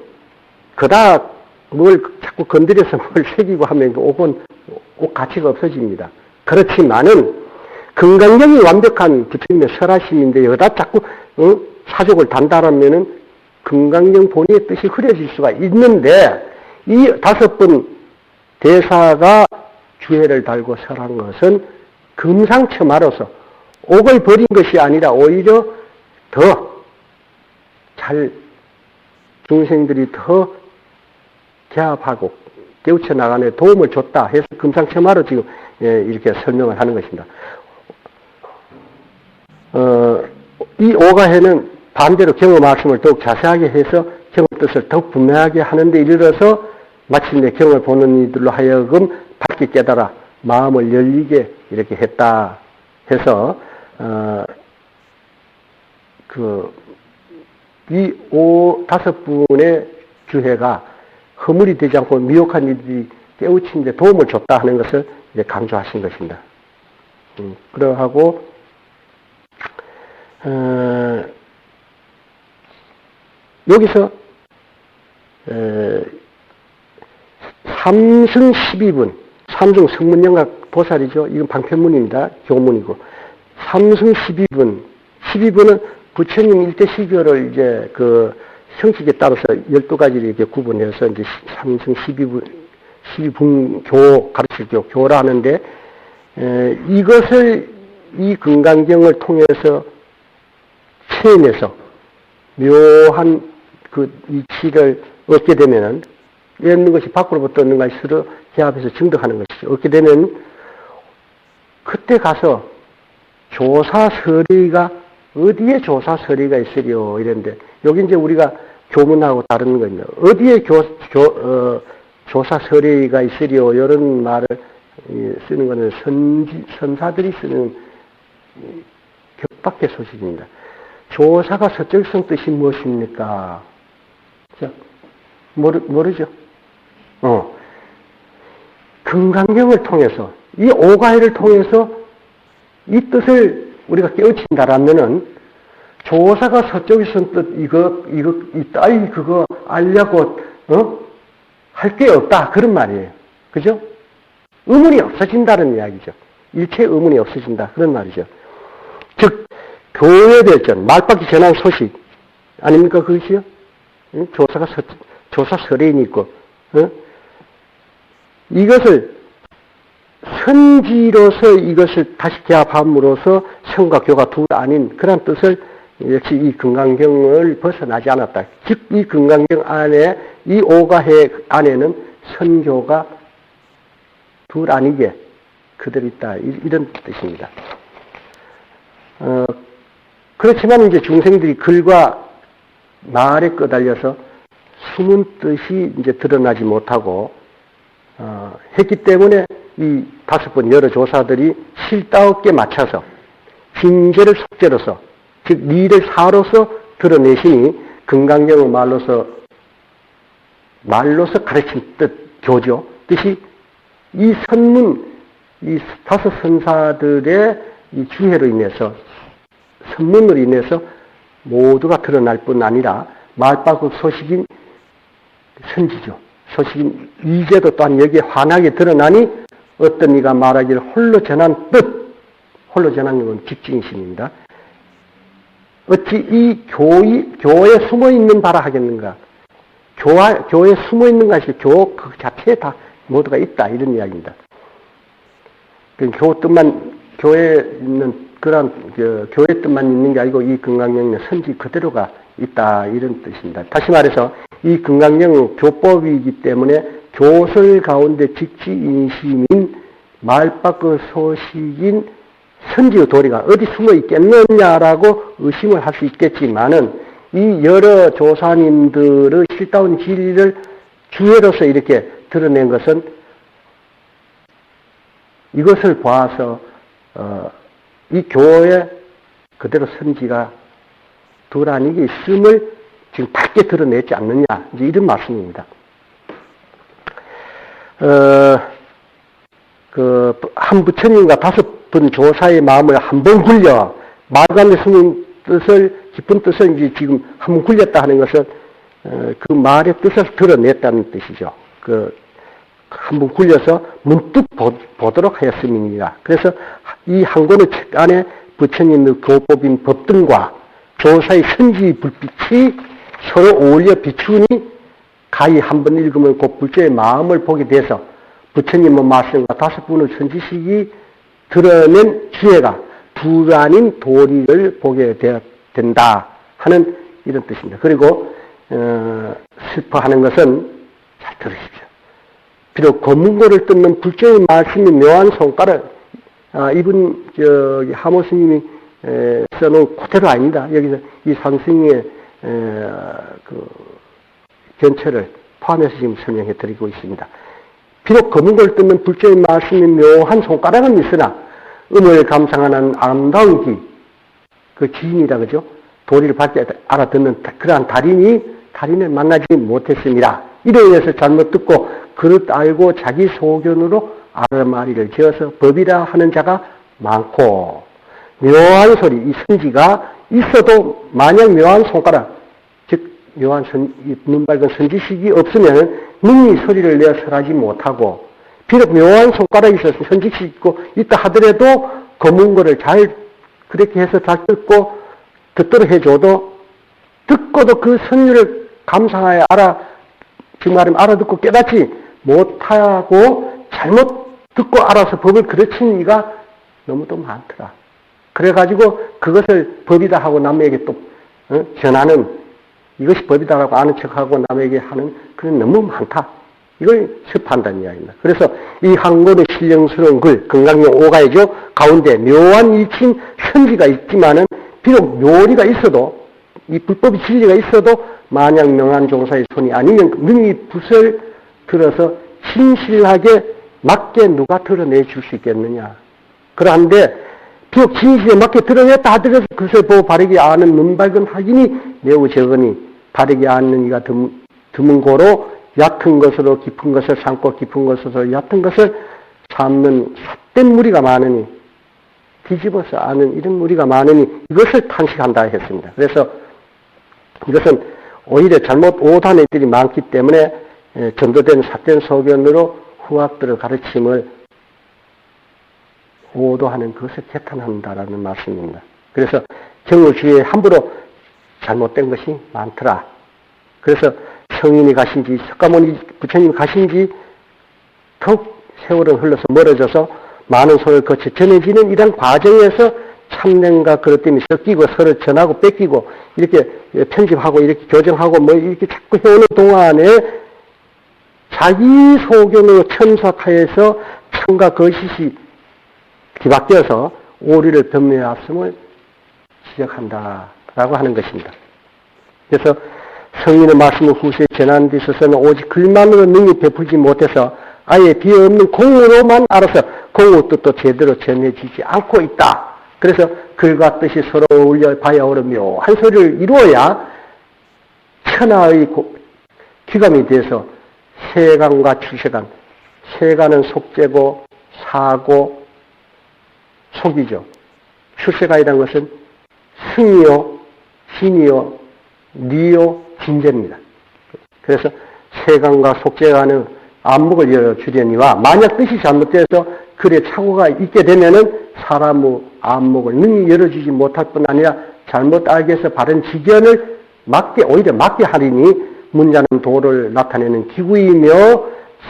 그닥 뭘 자꾸 건드려서 뭘 새기고 하면 옥은 옥 가치가 없어집니다. 그렇지만은, 금강경이 완벽한 부처님의 설하심인데, 여기다 자꾸, 사족을 단다라면은, 금강경 본의의 뜻이 흐려질 수가 있는데, 이 5번 대사가 주회를 달고 설한 것은 금상첨화로서 옥을 버린 것이 아니라 오히려 더 잘 중생들이 더 개합하고 깨우쳐 나가는 도움을 줬다 해서 금상첨화로 지금 이렇게 설명을 하는 것입니다. 이 오가해는 반대로 경어 말씀을 더욱 자세하게 해서 경어 뜻을 더욱 분명하게 하는데 이르러서 마침내 경을 보는 이들로 하여금 밝게 깨달아 마음을 열리게 이렇게 했다 해서 이 5분의 주회가 허물이 되지 않고 미혹한 이들이 깨우치는데 도움을 줬다 하는 것을 이제 강조하신 것입니다. 그러하고 여기서 삼승 12분, 삼중 성문영각 보살이죠. 이건 방편문입니다. 교문이고. 삼승 12분, 12분은 부처님 일대 시교를 이제 형식에 따라서 12가지를 이렇게 구분해서 이제 삼승 12분 교, 가르칠 교라 하는데, 이것을 이 금강경을 통해서 체험해서 묘한 이치를 얻게 되면은, 있는 것이 밖으로부터 얻는 것이 서로 개합해서 증득하는 것이죠. 얻게 되면, 그때 가서 조사설의가, 어디에 조사설의가 있으리요? 이랬는데, 여기 이제 우리가 교문하고 다른 겁니다. 어디에 조사설의가 있으리요? 이런 말을 쓰는 것은 선사들이 쓰는 격밖의 소식입니다. 조사가 서적성 뜻이 무엇입니까? 자, 모르죠? 금강경을 통해서, 이 오가해를 통해서 이 뜻을 우리가 깨우친다라면은, 조사가 서쪽에선 뜻, 그거 알려고, 할 게 없다. 그런 말이에요. 그죠? 의문이 없어진다는 이야기죠. 일체 의문이 없어진다. 그런 말이죠. 즉, 교회 발전, 말바퀴 전환 소식, 아닙니까? 그것이요? 조사 설인이 있고, 이것을 선지로서 이것을 다시 개합함으로써 성과 교가 둘 아닌 그런 뜻을 역시 이 금강경을 벗어나지 않았다. 즉, 이 금강경 안에, 이 오가해 안에는 선교가 둘 아니게 그대로 있다. 이런 뜻입니다. 그렇지만 이제 중생들이 글과 말에 끄달려서 숨은 뜻이 이제 드러나지 못하고, 했기 때문에 이 5번 여러 조사들이 실다없게 맞춰서 징제를 속죄로서, 즉 리를 사로서 드러내시니 금강경의 말로서 가르친 뜻, 교조, 뜻이 이 선문, 이 5 선사들의 이 주해로 인해서, 선문으로 인해서 모두가 드러날 뿐 아니라 말바국 소식인 선지죠. 소식인 위제도 또한 여기에 환하게 드러나니 어떤 이가 말하기를 홀로 전한 뜻, 홀로 전한 건 직증신입니다. 어찌 이 교에 숨어 있는 바라 하겠는가? 교에 숨어 있는 것이 교 그 자체에 다 모두가 있다. 이런 이야기입니다. 교회에 있는 그런 교회 뜻만 있는 게 아니고 이 금강경의 선지 그대로가 있다. 이런 뜻입니다. 다시 말해서 이 금강경은 교법이기 때문에 교설 가운데 직지인심인 말바꾸 소식인 선지의 도리가 어디 숨어 있겠느냐라고 의심을 할 수 있겠지만은 이 여러 조사님들의 실다운 진리를 주해로서 이렇게 드러낸 것은 이것을 봐서 이 교회 그대로 선지가 두란이게 있음을 지금 밝게 드러내지 않느냐 이제 이런 말씀입니다. 한 부처님과 5분 조사의 마음을 한 번 굴려 말관의 스님 뜻을 깊은 뜻을 이제 지금 한 번 굴렸다 하는 것은 그 말의 뜻을 드러냈다는 뜻이죠. 한 번 굴려서 문득 보도록 하였음이니라. 그래서 이 한 권의 책 안에 부처님의 교법인 법등과 조사의 선지 불빛이 서로 어울려 비추니 가히 한 번 읽으면 곧 불조의 마음을 보게 돼서 부처님의 말씀과 5분의 선지식이 드러낸 지혜가 두란인 도리를 보게 된다 하는 이런 뜻입니다. 그리고 슬퍼하는 것은 잘 들으십시오. 비록 검문고를 뜯는 불조의 말씀이 묘한 손가락, 이분 하모 스님이 써놓은 그대로 아닙니다. 여기서 이 상승의 견처를 포함해서 지금 설명해 드리고 있습니다. 비록 검은고를 뜯는 불조의 말씀이 묘한 손가락은 있으나 음을 감상하는 아름다운 그 기인이라 그죠? 도리를 밝게 알아듣는 그러한 달인을 만나지 못했습니다. 이로 인해서 잘못 듣고 그릇 알고 자기 소견으로 아르마리를 지어서 법이라 하는 자가 많고 묘한 소리, 이 선지가 있어도 만약 묘한 손가락, 즉 묘한 눈 밝은 선지식이 없으면 능히 소리를 내어 설하지 못하고 비록 묘한 손가락이 있어서 선지식이 있다 하더라도 검은 거를 잘 그렇게 해서 잘 듣도록 해줘도 듣고도 그 선율을 감상하여 지금 말하면 알아듣고 깨닫지 못하고 잘못 듣고 알아서 법을 그르친 이가 너무도 많더라. 그래가지고 그것을 법이다 하고 남에게 또 전하는 이것이 법이다라고 아는 척하고 남에게 하는 그런 너무 많다. 이걸 습한다는 이야기입니다. 그래서 이 한 권의 신령스러운 글, 건강용 5가이죠. 가운데 묘한 일친 선지가 있지만은 비록 묘리가 있어도 이 불법의 진리가 있어도 만약 명한 종사의 손이 아니면 능히 붓을 들어서 진실하게 맞게 누가 드러내 줄 수 있겠느냐. 그런데 비록 진실에 맞게 드러냈다 하더라도 그것을 보고 바르게 아는 눈밝은 확인이 매우 적으니 바르게 아는 이가 드문 고로 얕은 것으로 깊은 것을 삼고 깊은 것으로 얕은 것을 삼는 삿된 무리가 많으니 뒤집어서 아는 이런 무리가 많으니 이것을 탄식한다 했습니다. 그래서 이것은 오히려 잘못 오단 애들이 많기 때문에 전도된 삿된 소견으로 후학들의 가르침을 오도하는 그것을 개탄한다라는 말씀입니다. 그래서 경의주의에 함부로 잘못된 것이 많더라. 그래서 성인이 가신지 석가모니 부처님이 가신지 더욱 세월은 흘러서 멀어져서 많은 소를 거쳐 전해지는 이런 과정에서 참념과 그것 때문에 섞이고 서로 전하고 뺏기고 이렇게 편집하고 이렇게 교정하고 뭐 이렇게 자꾸 해오는 동안에 자기 소견으로 첨삭하여서 참과 거짓이 뒤바뀌어서 오류를 변명했음을 지적한다라고 하는 것입니다. 그래서 성인의 말씀을 후세에 전하는 데 있어서는 오직 글만으로 능히 베풀지 못해서 아예 비어없는 공으로만 알아서 공의 뜻도 제대로 전해지지 않고 있다. 그래서 글과 뜻이 서로 어울려 봐야 오르며 한 소리를 이루어야 천하의 귀감이 돼서 세간과 출세간, 세간은 속죄고 사고 속이죠. 출세간이라는 것은 승이요, 신이요, 리요, 진제입니다. 그래서 세간과 속죄간은 안목을 열어주려니와 만약 뜻이 잘못돼서 글에 착오가 있게 되면은 사람의 안목을 능히 열어주지 못할 뿐 아니라 잘못 알게 해서 바른 지견을 오히려 맞게 하리니 문자는 도를 나타내는 기구이며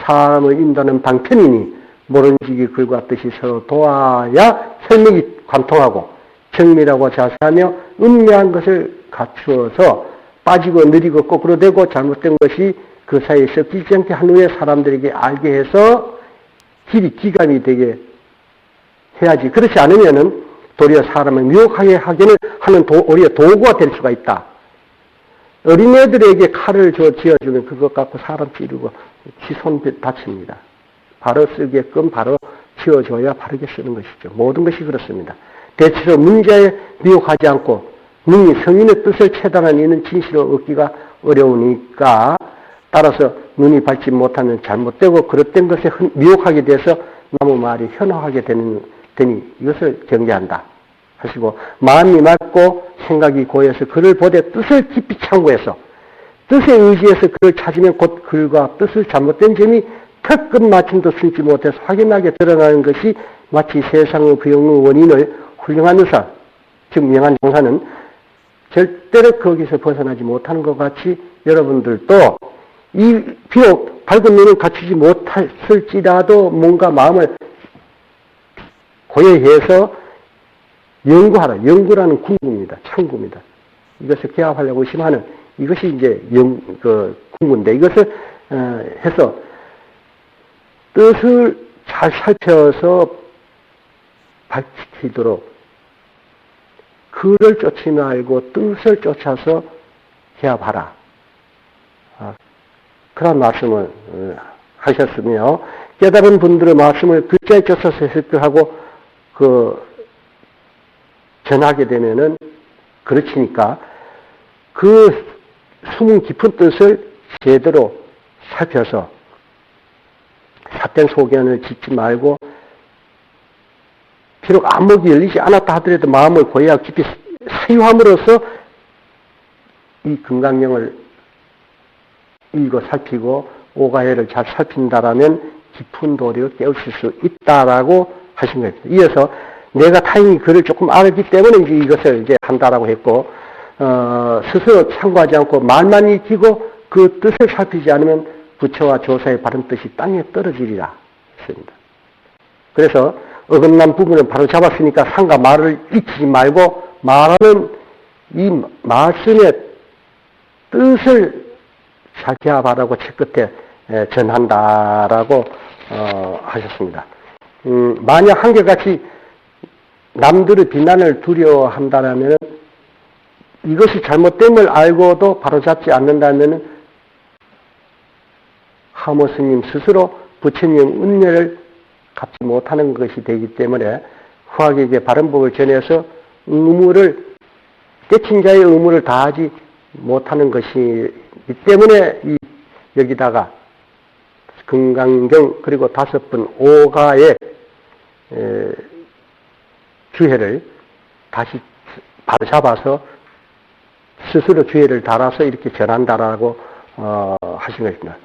사람을 인도하는 방편이니 모른지기 글과 뜻이 서로 도와야 설명이 관통하고 정밀하고 자세하며 은밀한 것을 갖추어서 빠지고 느리고 거꾸로 되고 잘못된 것이 그 사이에 섞이지 않게 한 후에 사람들에게 알게 해서 기감이 되게 해야지. 그렇지 않으면은 도리어 사람을 미혹하게 하기는 하는 오히려 도구가 될 수가 있다. 어린애들에게 칼을 쥐어주면 그것 갖고 사람 찌르고 지손 다칩니다. 바로 쓰게끔 바로 쥐어줘야 바르게 쓰는 것이죠. 모든 것이 그렇습니다. 대체로 문제에 미혹하지 않고 능히 성인의 뜻을 체단하는 이는 진실을 얻기가 어려우니까 따라서 눈이 밟지 못하면 잘못되고 그릇된 것에 미혹하게 돼서 나무 말이 현혹하게 되니 이것을 경계한다 하시고, 마음이 맑고 생각이 고여서 그를 보되 뜻을 깊이 참고해서 뜻에 의지해서 그를 찾으면 곧 글과 뜻을 잘못된 점이 턱 끝마침도 숨지 못해서 확연하게 드러나는 것이 마치 세상의 부용의 원인을 훌륭한 의사, 즉 명한 종사는 절대로 거기서 벗어나지 못하는 것 같이 여러분들도 비록 밝은 눈을 갖추지 못했을지라도 뭔가 마음을 고려해서 연구하라. 연구라는 궁구입니다. 창구입니다. 이것을 개합하려고 의심하는 이것이 이제 궁구인데, 이것을 해서 뜻을 잘 살펴서 밝히도록 글을 쫓지 말고 뜻을 쫓아서 개합하라. 그런 말씀을 하셨으며, 깨달은 분들의 말씀을 글자에 쫓아서 해석하고 전하게 되면은 그렇지니까 그 숨은 깊은 뜻을 제대로 살펴서 삿된 소견을 짓지 말고, 비록 안목이 열리지 않았다 하더라도 마음을 고야 깊이 사유함으로써 이 금강경을 읽고 살피고 오가해를 잘 살핀다라면 깊은 도리를 깨우칠 수 있다라고 하신 겁니다. 이어서 내가 타인이 그를 조금 알기 때문에 이제 이것을 이제 한다라고 했고, 스스로 참고하지 않고 말만 익히고 그 뜻을 살피지 않으면 부처와 조사의 바른 뜻이 땅에 떨어지리라 했습니다. 그래서 어긋난 부분을 바로 잡았으니까 상과 말을 익히지 말고 말하는 이 말씀의 뜻을 잘 개합하라고 책 끝에 전한다라고 하셨습니다. 만약 한결같이 남들의 비난을 두려워한다면 이것이 잘못됨을 알고도 바로잡지 않는다면 하모 스님 스스로 부처님 은혜를 갚지 못하는 것이 되기 때문에 후학에게 바른 법을 전해서 깨친 자의 의무를 다하지 못하는 것이기 때문에 여기다가 금강경 그리고 5번 오가의 주해를 다시 바로 잡아서 스스로 주해를 달아서 이렇게 전한다라고 하신 것입니다.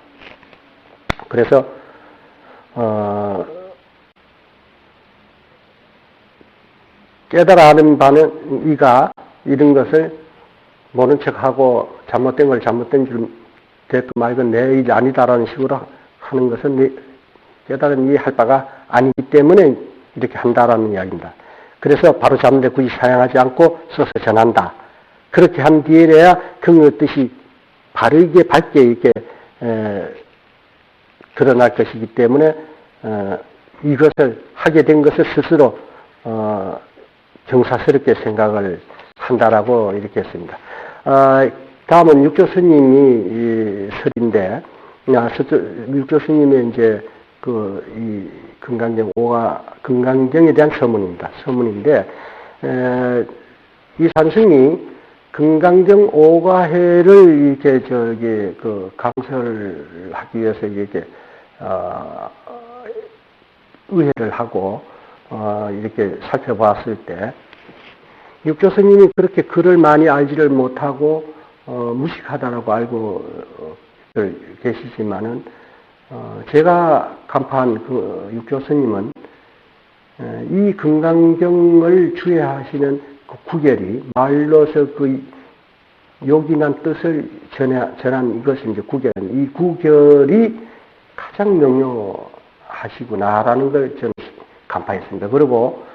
그래서 깨달아 아는 바는 이가 이런 것을 모른 척하고 잘못된 걸 잘못된 줄 됐고 말건 내 일 아니다라는 식으로 하는 것은 깨달은 이해할 바가 아니기 때문에 이렇게 한다라는 이야기입니다. 그래서 바로 잡는 데 굳이 사용하지 않고 써서 전한다. 그렇게 한 뒤에야 그 뜻이 바르게 밝게 이렇게 드러날 것이기 때문에 이것을 하게 된 것을 스스로 경사스럽게 생각을 한다라고 이렇게 했습니다. 다음은 육조 스님이 설인데, 육조 스님의 이제 이 금강경에 대한 서문입니다. 서문인데, 이 산승이 금강경 오가해를 이렇게 강설을 하기 위해서 이렇게 의회를 하고 이렇게 살펴봤을 때, 육조 스님이 그렇게 글을 많이 알지를 못하고 무식하다라고 알고 계시지만은 제가 간파한 그 육조 스님은 이 금강경을 주해하시는 그 구결이 말로서 그 요긴한 뜻을 전한 이것이 이제 이 구결이 가장 명료하시구나라는 걸 저는 간파했습니다. 그리고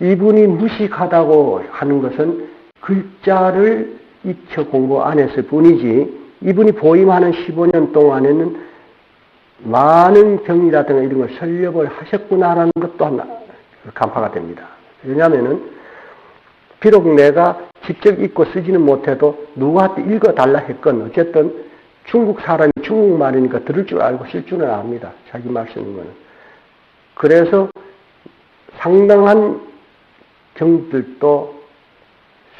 이분이 무식하다고 하는 것은 글자를 익혀 공부 안 했을 뿐이지, 이분이 보임하는 15년 동안에는 많은 경이라든가 이런 걸 설립을 하셨구나라는 것도 하나 간파가 됩니다. 왜냐하면은 비록 내가 직접 읽고 쓰지는 못해도 누구한테 읽어달라 했건 어쨌든 중국 사람이 중국말이니까 들을 줄 알고 쓸 줄은 압니다. 자기 말 쓰는 거는. 그래서 상당한 경들도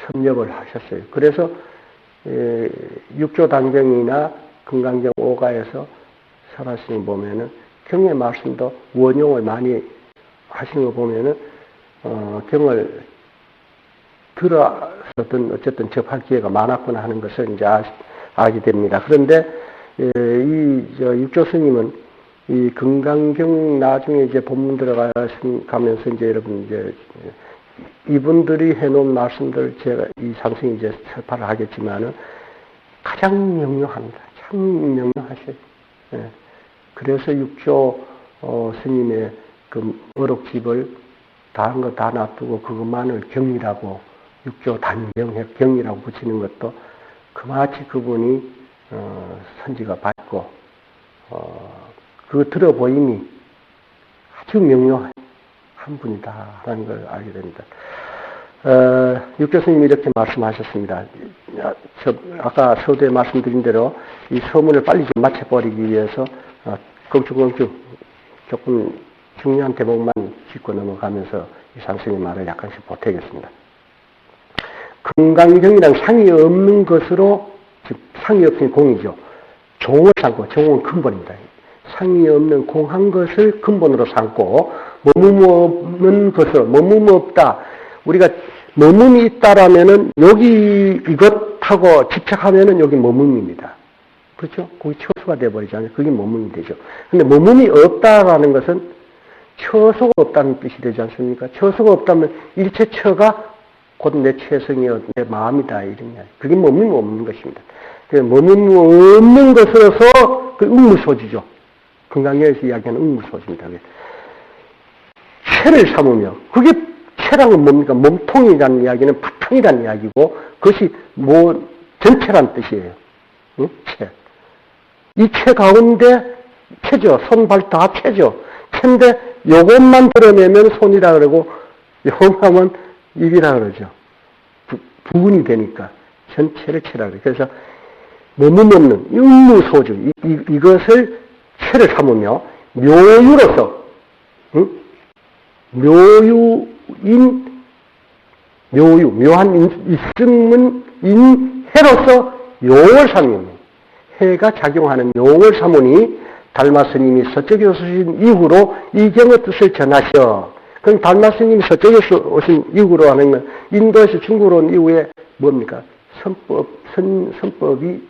섭렵을 하셨어요. 그래서 육조단경이나 금강경 5가에서 설하시는 보면은 경의 말씀도 원용을 많이 하시는 거 보면은 경을 들어서든 어쨌든 접할 기회가 많았구나 하는 것을 이제 알게 됩니다. 그런데 육조 스님은 이 금강경 나중에 이제 본문 들어가면서 이제 여러분 이제 이분들이 해놓은 말씀들 제가 이 상승이 이제 설파를 하겠지만은 가장 명료합니다. 참 명료하셔요. 예. 그래서 육조 스님의 그 어록집을 다 한 거 다 놔두고 그것만을 경이라고 육조 단경이라고 붙이는 것도 그마치 그분이 선지가 밝고 그 들어보임이 아주 명료한 분이다라는 걸 알게 됩니다. 육조 스님이 이렇게 말씀하셨습니다. 아까 서두에 말씀드린 대로 이 서문을 빨리 좀 마쳐버리기 위해서 껑충껑충 조금 중요한 대목만 짚고 넘어가면서 이 상승의 말을 약간씩 보태겠습니다. 금강경이란 상이 없는 것으로, 즉 상이 없으니 공이죠. 종을 삼고, 종은 근본입니다. 상이 없는 공한 것을 근본으로 삼고 머문 없는 것으로, 머문 없다. 우리가 머문이 있다라면은 여기 이것하고 집착하면은 여기 머문입니다. 그렇죠? 거기 처소가 되어버리잖아요. 그게 머문이 되죠. 근데 머문이 없다라는 것은 처소가 없다는 뜻이 되지 않습니까? 처소가 없다면 일체처가 곧 내 체성이요, 내 마음이다, 이런 이야기. 그게 머문 없는 것입니다. 머문 없는 것으로서 그 응무소지죠. 금강경에서 이야기하는 응무소지입니다. 체를 삼으며, 그게 체랑은 뭡니까? 몸통이라는 이야기는 바탕이라는 이야기고, 그것이 전체란 뜻이에요. 응? 체. 이 체 가운데 체죠. 손, 발 다 체죠. 체인데 요것만 드러내면 손이라 그러고 요것만 입이라 그러죠. 부분이 되니까 전체를 체라 그래요. 그래서 머문 없는 응무소주 이것을 체를 삼으며 묘유로서 묘한 있음은 인해로서 용을 삼으며 해가 작용하는 용을 삼으니 달마 스님이 서쪽에서 오신 이후로 이 경의 뜻을 전하셔. 그럼 달마 스님이 서쪽에서 오신 이후로 하는 건 인도에서 중국으로 온 이후에 뭡니까? 선법이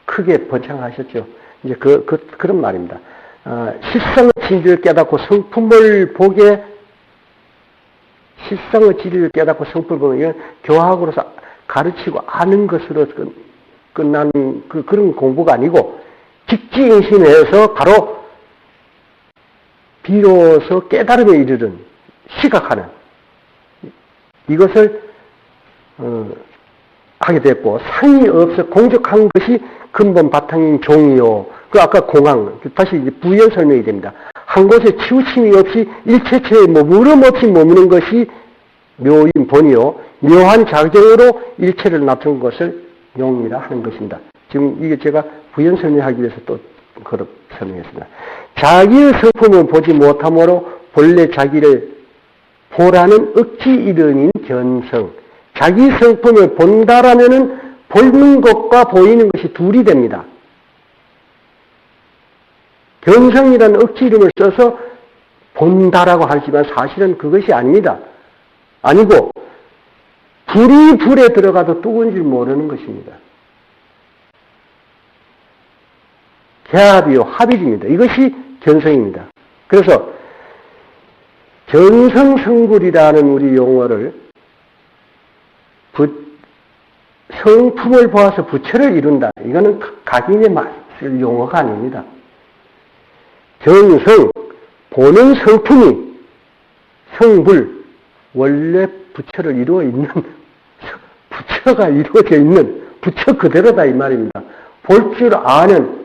크게 번창하셨죠. 이제 그런 말입니다. 실상의 진리를 깨닫고 성품을 보게, 실상의 진리를 깨닫고 성품을 보면 이건 교학으로서 가르치고 아는 것으로 끝나는 그런 공부가 아니고 직지응심해서 바로 비로소 깨달음에 이르는 시각하는 이것을 하게 됐고 상이 없어 공적한 것이 근본 바탕인 종이요. 그 아까 공항 다시 이제 부연 설명이 됩니다. 한 곳에 치우침이 없이 일체체에 머무름 없이 머무는 것이 묘인 본이요. 묘한 작정으로 일체를 납둔 것을 용이라 하는 것입니다. 지금 이게 제가 부연 설명하기 위해서 또 그렇게 설명했습니다. 자기의 성품을 보지 못함으로 본래 자기를 보라는 억지 이른인 견성. 자기 성품을 본다라면은 보는 것과 보이는 것이 둘이 됩니다. 견성이라는 억지 이름을 써서 본다라고 하지만 사실은 그것이 아닙니다. 아니고 불이 불에 들어가도 뚝은 줄 모르는 것입니다. 개합이요, 합일입니다. 이것이 견성입니다. 그래서 견성성불이라는 우리 용어를 성품을 보아서 부처를 이룬다. 이거는 각인의 쓸 용어가 아닙니다. 견성, 보는 성품이 성불, 원래 부처를 이루어 있는, 부처가 이루어져 있는 부처 그대로다 이 말입니다. 볼 줄 아는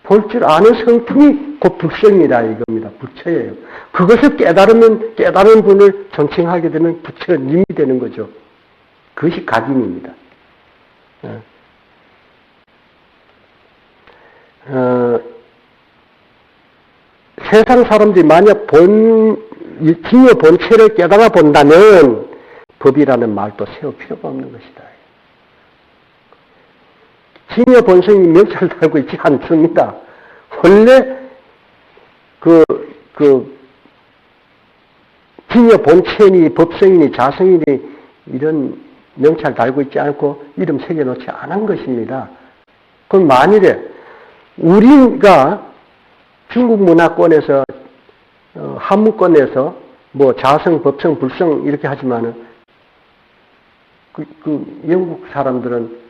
볼 줄 아는 성품이 곧 불성이다 이겁니다. 부처예요. 그것을 깨달은 분을 존칭하게 되면 부처님이 되는 거죠. 그것이 각인입니다. 세상 사람들이 만약 진여 본체를 깨달아 본다면 법이라는 말도 세울 필요가 없는 것이다. 진여 본성이 명찰을 달고 있지 않습니다. 원래 진여 본체니 법성이니 자성이니 이런 명찰 달고 있지 않고 이름 새겨놓지 않은 것입니다. 그럼 만일에 우리가 중국 문화권에서 한문권에서 뭐 자성, 법성, 불성 이렇게 하지만은 영국 사람들은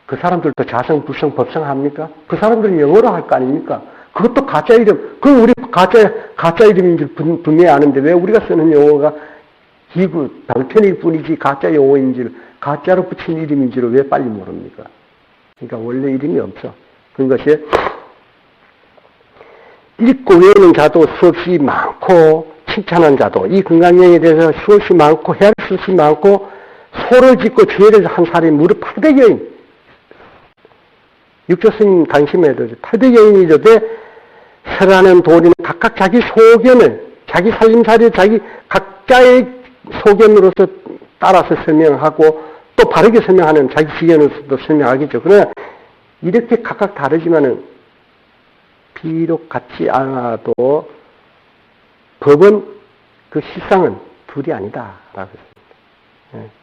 그 사람들도 자성, 불성, 법성 합니까? 그 사람들은 영어로 할 거 아닙니까? 그것도 가짜 이름. 그건 우리 가짜 이름인 줄 분명히 아는데 왜 우리가 쓰는 용어가 기구, 방편일 뿐이지 가짜 용어인 줄, 가짜로 붙인 이름인 줄을 왜 빨리 모릅니까? 그러니까 원래 이름이 없어. 그것이 읽고 외우는 자도 수없이 많고 칭찬한 자도 이 건강령에 대해서 수없이 많고 헤아릴 수없이 많고 소를 짓고 죄를 한 사람이 무릇 800여인 육조스님 강심에도 800여인이저되 설하는 도리는 각각 자기 소견을 자기 살림살이를 자기 각자의 소견으로서 따라서 설명하고 또 바르게 설명하는 자기 시견으로서도 설명하겠죠. 그러나 이렇게 각각 다르지만은 비록 같지 않아도 법은 그 실상은 둘이 아니다라고 했습니다.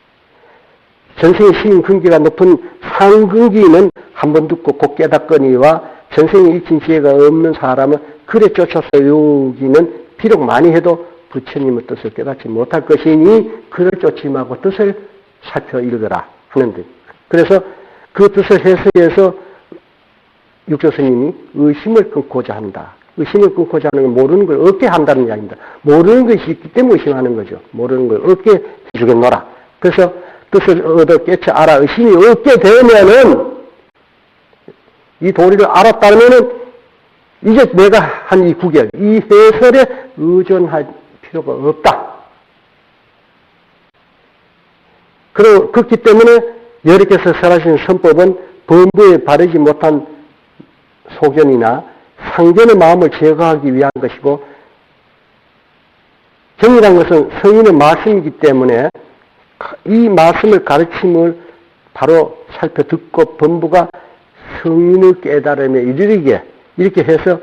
전생의 시민 근기가 높은 상근기는 한 번 듣고 곧 깨닫거니와 전생에 익힌 지혜가 없는 사람은 글에 쫓아서 외우기는 비록 많이 해도 부처님의 뜻을 깨닫지 못할 것이니 글을 쫓지 말고 뜻을 살펴 읽어라 하는데 그래서 그 뜻을 해석해서 육조스님이 의심을 끊고자 한다. 의심을 끊고자 하는 건 모르는 걸 얻게 한다는 이야기입니다. 모르는 것이 있기 때문에 의심하는 거죠. 모르는 걸 얻게 해주겠노라. 그래서 뜻을 얻어 깨쳐 알아 의심이 얻게 되면은 이 도리를 알았다면은 이제 내가 한 이 구결, 이 해설에 의존할 필요가 없다. 그렇기 때문에 여러께서 설하신 선법은 범부에 바르지 못한 소견이나 상견의 마음을 제거하기 위한 것이고 정이란 것은 성인의 말씀이기 때문에 이 말씀을 가르침을 바로 살펴 듣고 범부가 성인을 깨달음에 이르게 이렇게 해서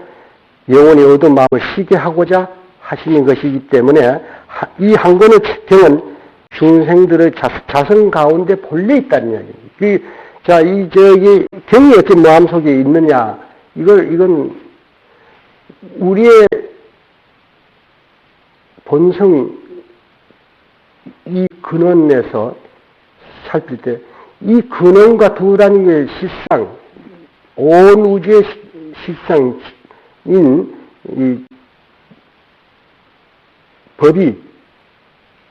영원히 얻은 마음을 쉬게 하고자 하시는 것이기 때문에 이 한 권의 경은 중생들의 자성 가운데 본래 있다는 이야기입니다. 자, 저기 경이 어떤 마음 속에 있느냐? 이건 우리의 본성 이 근원에서 살필 때 이 근원과 두라는 게 실상, 온 우주의 실상인 이 법이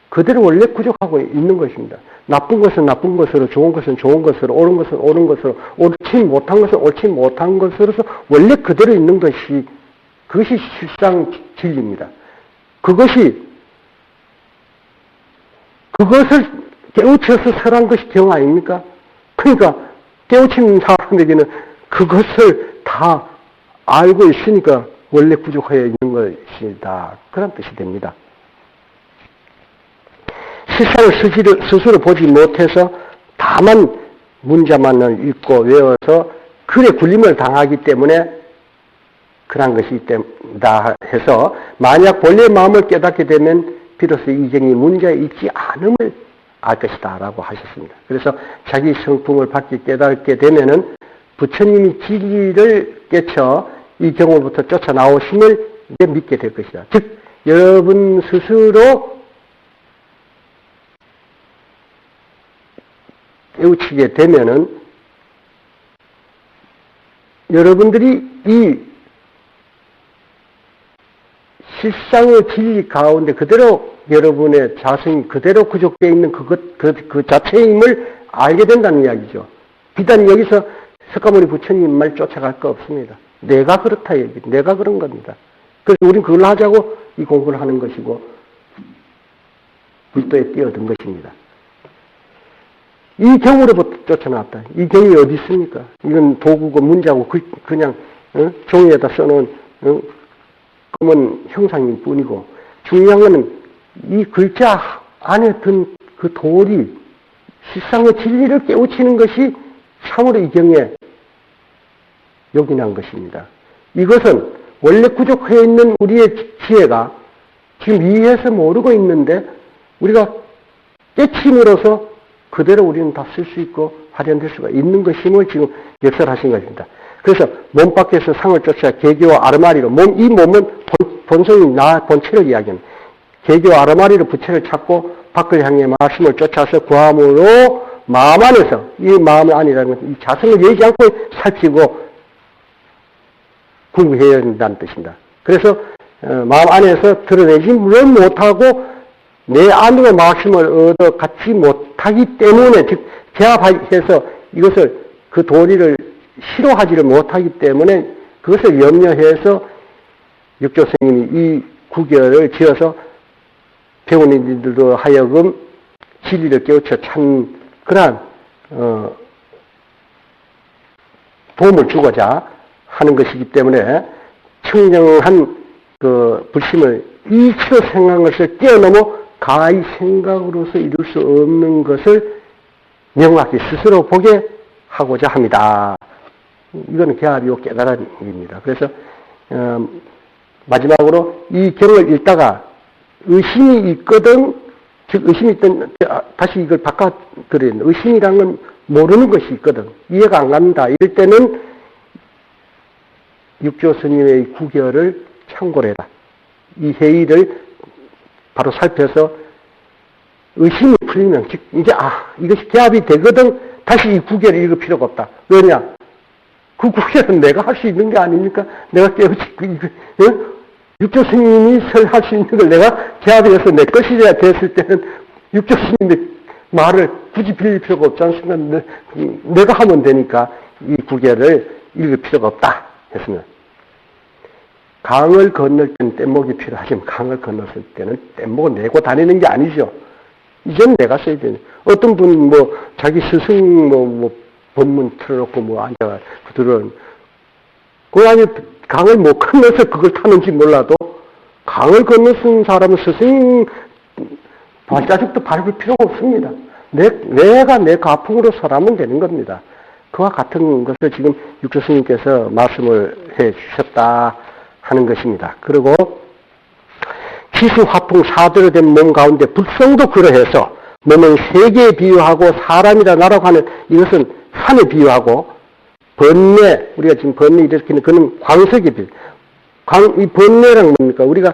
그대로 원래 구족하고 있는 것입니다. 나쁜 것은 나쁜 것으로, 좋은 것은 좋은 것으로, 옳은 것은 옳은 것으로, 옳지 못한 것은 옳지 못한 것으로서 원래 그대로 있는 것이 그것이 실상 진리입니다. 그것을 깨우쳐서 설한 것이 경 아닙니까? 그러니까 깨우치는 사람에게는 그것을 다 알고 있으니까 원래 구족하여 있는 것이다. 그런 뜻이 됩니다. 실상을 스스로 보지 못해서 다만 문자만을 읽고 외워서 글에 굴림을 당하기 때문에 그런 것이 있다 해서 만약 본래의 마음을 깨닫게 되면 비로소 이정이 문자에 있지 않음을 알 것이다 라고 하셨습니다. 그래서 자기 성품을 밝게 깨닫게 되면은 부처님이 진리를 깨쳐 이 경으로부터 쫓아나오심을 믿게 될 것이다. 즉 여러분 스스로 깨우치게 되면은 여러분들이 이 실상의 진리 가운데 그대로 여러분의 자성이 그대로 구족되어 있는 그 자체임을 알게 된다는 이야기죠. 비단 여기서 석가모니 부처님 말 쫓아갈 거 없습니다. 내가 그렇다 얘기, 내가 그런 겁니다. 그래서 우린 그걸 하자고 이 공부를 하는 것이고 불도에 뛰어든 것입니다. 이 경으로부터 쫓아나왔다. 이 경이 어디 있습니까? 이건 도구고 문자고 그냥 종이에다 써놓은 검은 형상일 뿐이고 중요한 것은 이 글자 안에 든 그 도리, 실상의 진리를 깨우치는 것이 참으로 이 경에 요긴한 것입니다. 이것은 원래 구족해 있는 우리의 지혜가 지금 이해해서 모르고 있는데 우리가 깨침으로써 그대로 우리는 다 쓸 수 있고 발현될 수가 있는 것임을 지금 역설하신 것입니다. 그래서 몸 밖에서 상을 쫓아 개교와 아르마리로 이 몸은 본성이 본체를 이야기합니다. 개교와 아르마리로 부체를 찾고 밖을 향해 말씀을 쫓아서 구함으로 마음 안에서 이 마음 안이라는 것은 이 자성을 예지 않고 살피고 공부해야 된다는 뜻입니다. 그래서 마음 안에서 드러내지 물론 못하고 내 안으로 말씀을 얻어 갖지 못하기 때문에 즉 제압해서 이것을 그 도리를 싫어하지를 못하기 때문에 그것을 염려해서 육조 스님이 이 구결을 지어서 배운 이들도 하여금 진리를 깨우쳐 찬 그러한 도움을 주고자 하는 것이기 때문에 청정한 그 불심을 이치로 생각한 것을 뛰어넘어 가히 생각으로서 이룰 수 없는 것을 명확히 스스로 보게 하고자 합니다. 이거는 개합이고 깨달은 일입니다. 그래서 마지막으로 이 경을 읽다가 의심이 있거든, 즉 의심이 있던 다시 이걸 바꿔드리는 의심이라는 건 모르는 것이 있거든, 이해가 안 간다 이럴 때는 육조 스님의 구결을 참고를 해라. 이 회의를 바로 살펴서 의심이 풀리면 즉 이제 이것이 개합이 되거든 다시 이 구결을 읽을 필요가 없다. 왜냐? 그 구결은 내가 할 수 있는 게 아닙니까? 내가 깨우치고 육조 스님이 할 수 있는 걸 내가 개합해서 내 것이 됐을 때는 육조 스님의 말을 굳이 빌릴 필요가 없지 않습니까? 내가 하면 되니까 이 구결을 읽을 필요가 없다 했으면 강을 건널 때는 뗏목이 필요하지만 강을 건넜을 때는 뗏목을 내고 다니는 게 아니죠. 이제는 내가 써야 되는. 어떤 분 자기 스승 법문 틀어놓고 앉아가 들은 그 안에 강을 못 건너서 그걸 타는지 몰라도 강을 건너쓴 사람은 스승 발자국도 밟을 필요가 없습니다. 내가 내 가풍으로 서라면 되는 겁니다. 그와 같은 것을 지금 육조 스님께서 말씀을 해 주셨다 하는 것입니다. 그리고 기수 화풍 사대로 된 몸 가운데 불성도 그러해서 몸은 세계에 비유하고 사람이라 나라고 하는 이것은 산에 비유하고 번뇌, 우리가 지금 번뇌 일으키는 그는 광석에 비유. 이 번뇌란 뭡니까? 우리가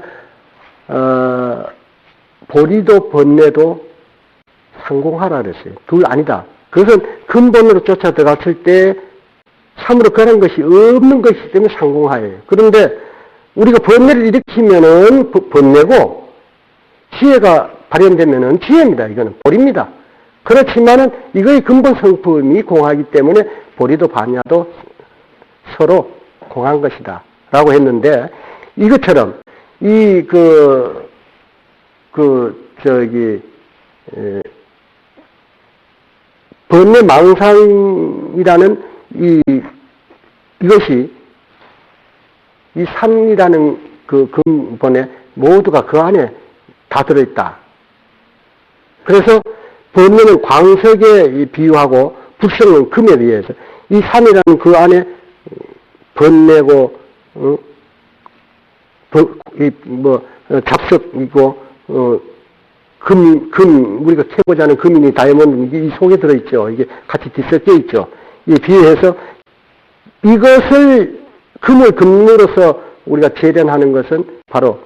보리도 번뇌도 상공하라 그랬어요. 둘 아니다. 그것은 근본으로 쫓아 들어갔을 때 참으로 그런 것이 없는 것이기 때문에 상공하예요. 그런데 우리가 번뇌를 일으키면은 번뇌고 지혜가 발현되면은 지혜입니다. 이거는 보리입니다. 그렇지만은 이거의 근본 성품이 공하기 때문에 보리도 반야도 서로 공한 것이다 라고 했는데 이것처럼 번뇌 망상이라는 이것이 이 산이라는 그 근본에 모두가 그 안에 다 들어있다. 그래서 번뇌는 광석에 비유하고 불성은 금에 비해서 이 산이라는 그 안에 번뇌고 잡석이고 우리가 캐고자 하는 금이니 다이아몬드 이 속에 들어있죠. 이게 같이 뒤섞여 있죠. 이 비유해서 이것을 금을 금으로서 우리가 재련하는 것은 바로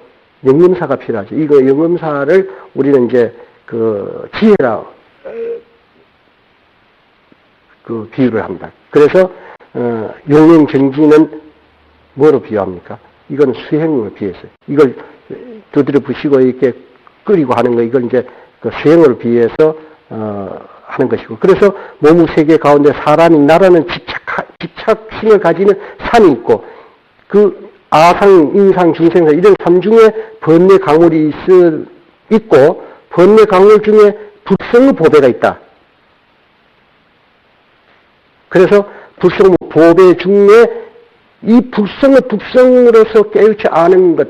영검사가 필요하죠. 이거 영검사를 우리는 이제 그 지혜라 그 비유를 합니다. 그래서 용맹정지는 뭐로 비유합니까? 이건 수행을 비해서 이걸 두드려 부시고 이렇게 끓이고 하는 거 이걸 이제 그 수행을 비해서 하는 것이고 그래서 몸의 세계 가운데 사람이 나라는 집착심을 가지는 산이 있고 그 아상, 인상, 중생사 이런 삼중에 번뇌 강물이 있고 번뇌 강물 중에 불성의 보배가 있다. 그래서 불성 보배 중에 이 불성의 불성으로서 깨우쳐 아는 것,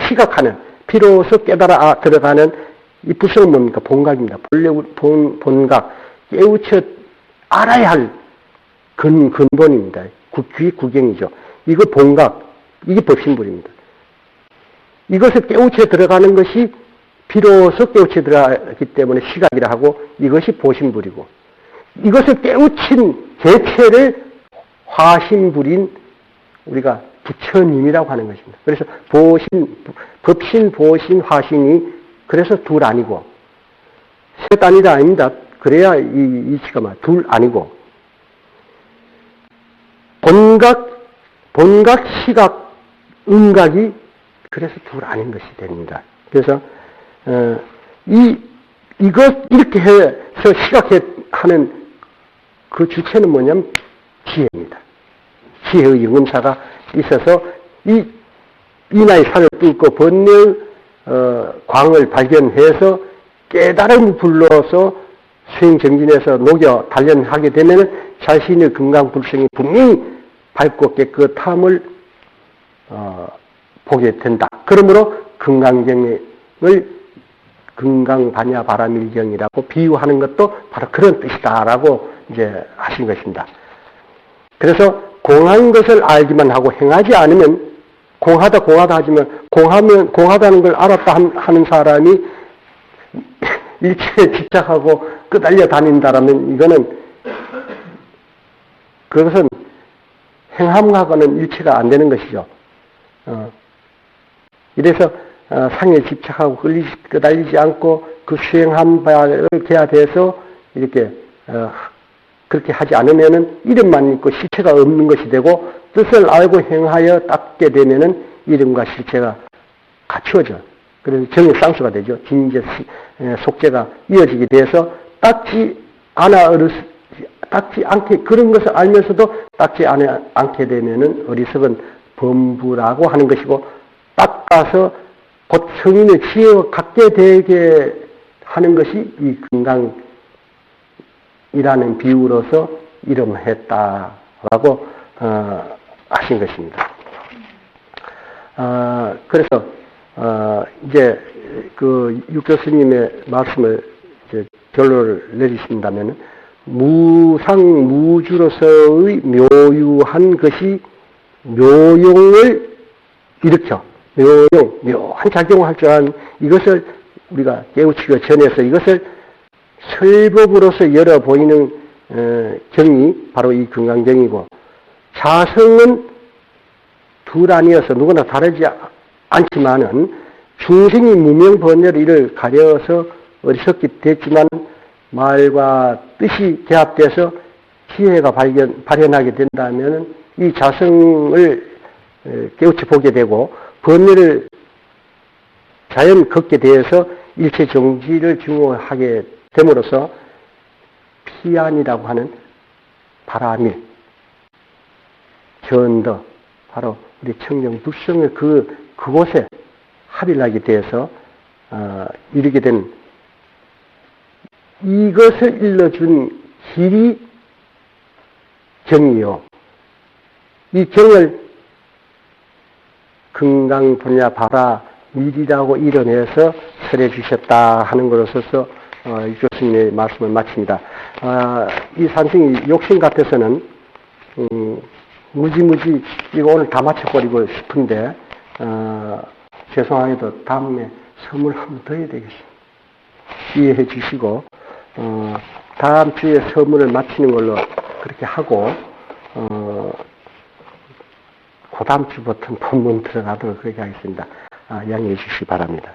시각하는, 비로소 깨달아 들어가는 이 불성은 뭡니까? 본각입니다. 본각, 깨우쳐 알아야 할 근본입니다. 귀 구경이죠. 이거 본각, 이게 법신불입니다. 이것을 깨우쳐 들어가는 것이 비로소 깨우쳐 들어가기 때문에 시각이라 하고 이것이 보신불이고 이것을 깨우친 개체를 화신불인 우리가 부처님이라고 하는 것입니다. 그래서 법신, 보신, 화신이 그래서 둘 아니고 셋 아니다 아닙니다. 그래야 이 이치가 둘 아니고 본각, 시각, 음각이 그래서 둘 아닌 것이 됩니다. 그래서 이렇게 해서 시각하는 그 주체는 뭐냐면 지혜입니다. 지혜의 영음사가 있어서 이 인하의 산을 뚫고 번뇌의 광을 발견해서 깨달음을 불러서 수행정진에서 녹여 단련하게 되면 자신의 건강불성이 분명히 밝고 깨끗함을 보게 된다. 그러므로 건강경을 건강반야바라밀경이라고 비유하는 것도 바로 그런 뜻이다라고 이제 하신 것입니다. 그래서 공한 것을 알기만 하고 행하지 않으면 공하다 하지만 공하다는 걸 알았다 하는 사람이 일체에 집착하고 끄달려 다닌다라면 이거는 그것은 행함하고는 일치가 안 되는 것이죠. 이래서 상에 집착하고 끄달리지 않고 그 수행한 바를 계약해서 이렇게 그렇게 하지 않으면은 이름만 있고 실체가 없는 것이 되고 뜻을 알고 행하여 닦게 되면은 이름과 실체가 갖추어져. 그래서 정의 쌍수가 되죠. 진제 속죄가 이어지게 돼서 닦지 않게 그런 것을 알면서도 닦지 않게 되면은 어리석은 범부라고 하는 것이고 닦아서 곧 성인의 지혜가 갖게 되게 하는 것이 이 건강이라는 비유로서 이름했다라고 하신 것입니다. 그래서 이제 그 육교스님의 말씀을 이제 결론을 내리신다면 무상무주로서의 묘유한 것이 묘용을 일으켜 묘한 작용을 할 줄 아는 이것을 우리가 깨우치기 전에서 이것을 설법으로서 열어 보이는 경이 바로 이 건강경이고 자성은 둘 아니어서 누구나 다르지 않지만은 중생이 무명번뇌로 이를 가려서 어리석게 됐지만 말과 뜻이 결합돼서 지혜가 발현하게 된다면 이 자성을 깨우쳐 보게 되고 번뇌를 자연 걷게 되어서 일체 정지를 증오하게 됨으로써 피안이라고 하는 바라밀, 견더, 바로 우리 청정 불성의 그곳에 합일하게 되어서 이르게 된 이것을 일러준 길이 경이요. 이 경을 건강 분야 바라 밀이라고 이뤄내서 설해 주셨다 하는 것으로서 이 교수님의 말씀을 마칩니다. 이 산승이 욕심 같아서는 무지무지 이거 오늘 다 마쳐버리고 싶은데 죄송하게도 다음에 선물 한번 더 해야 되겠습니다. 이해해 주시고 다음 주에 선물을 마치는 걸로 그렇게 하고 그 다음 주부터는 본문 들어가도록 그렇게 하겠습니다. 양해해 주시기 바랍니다.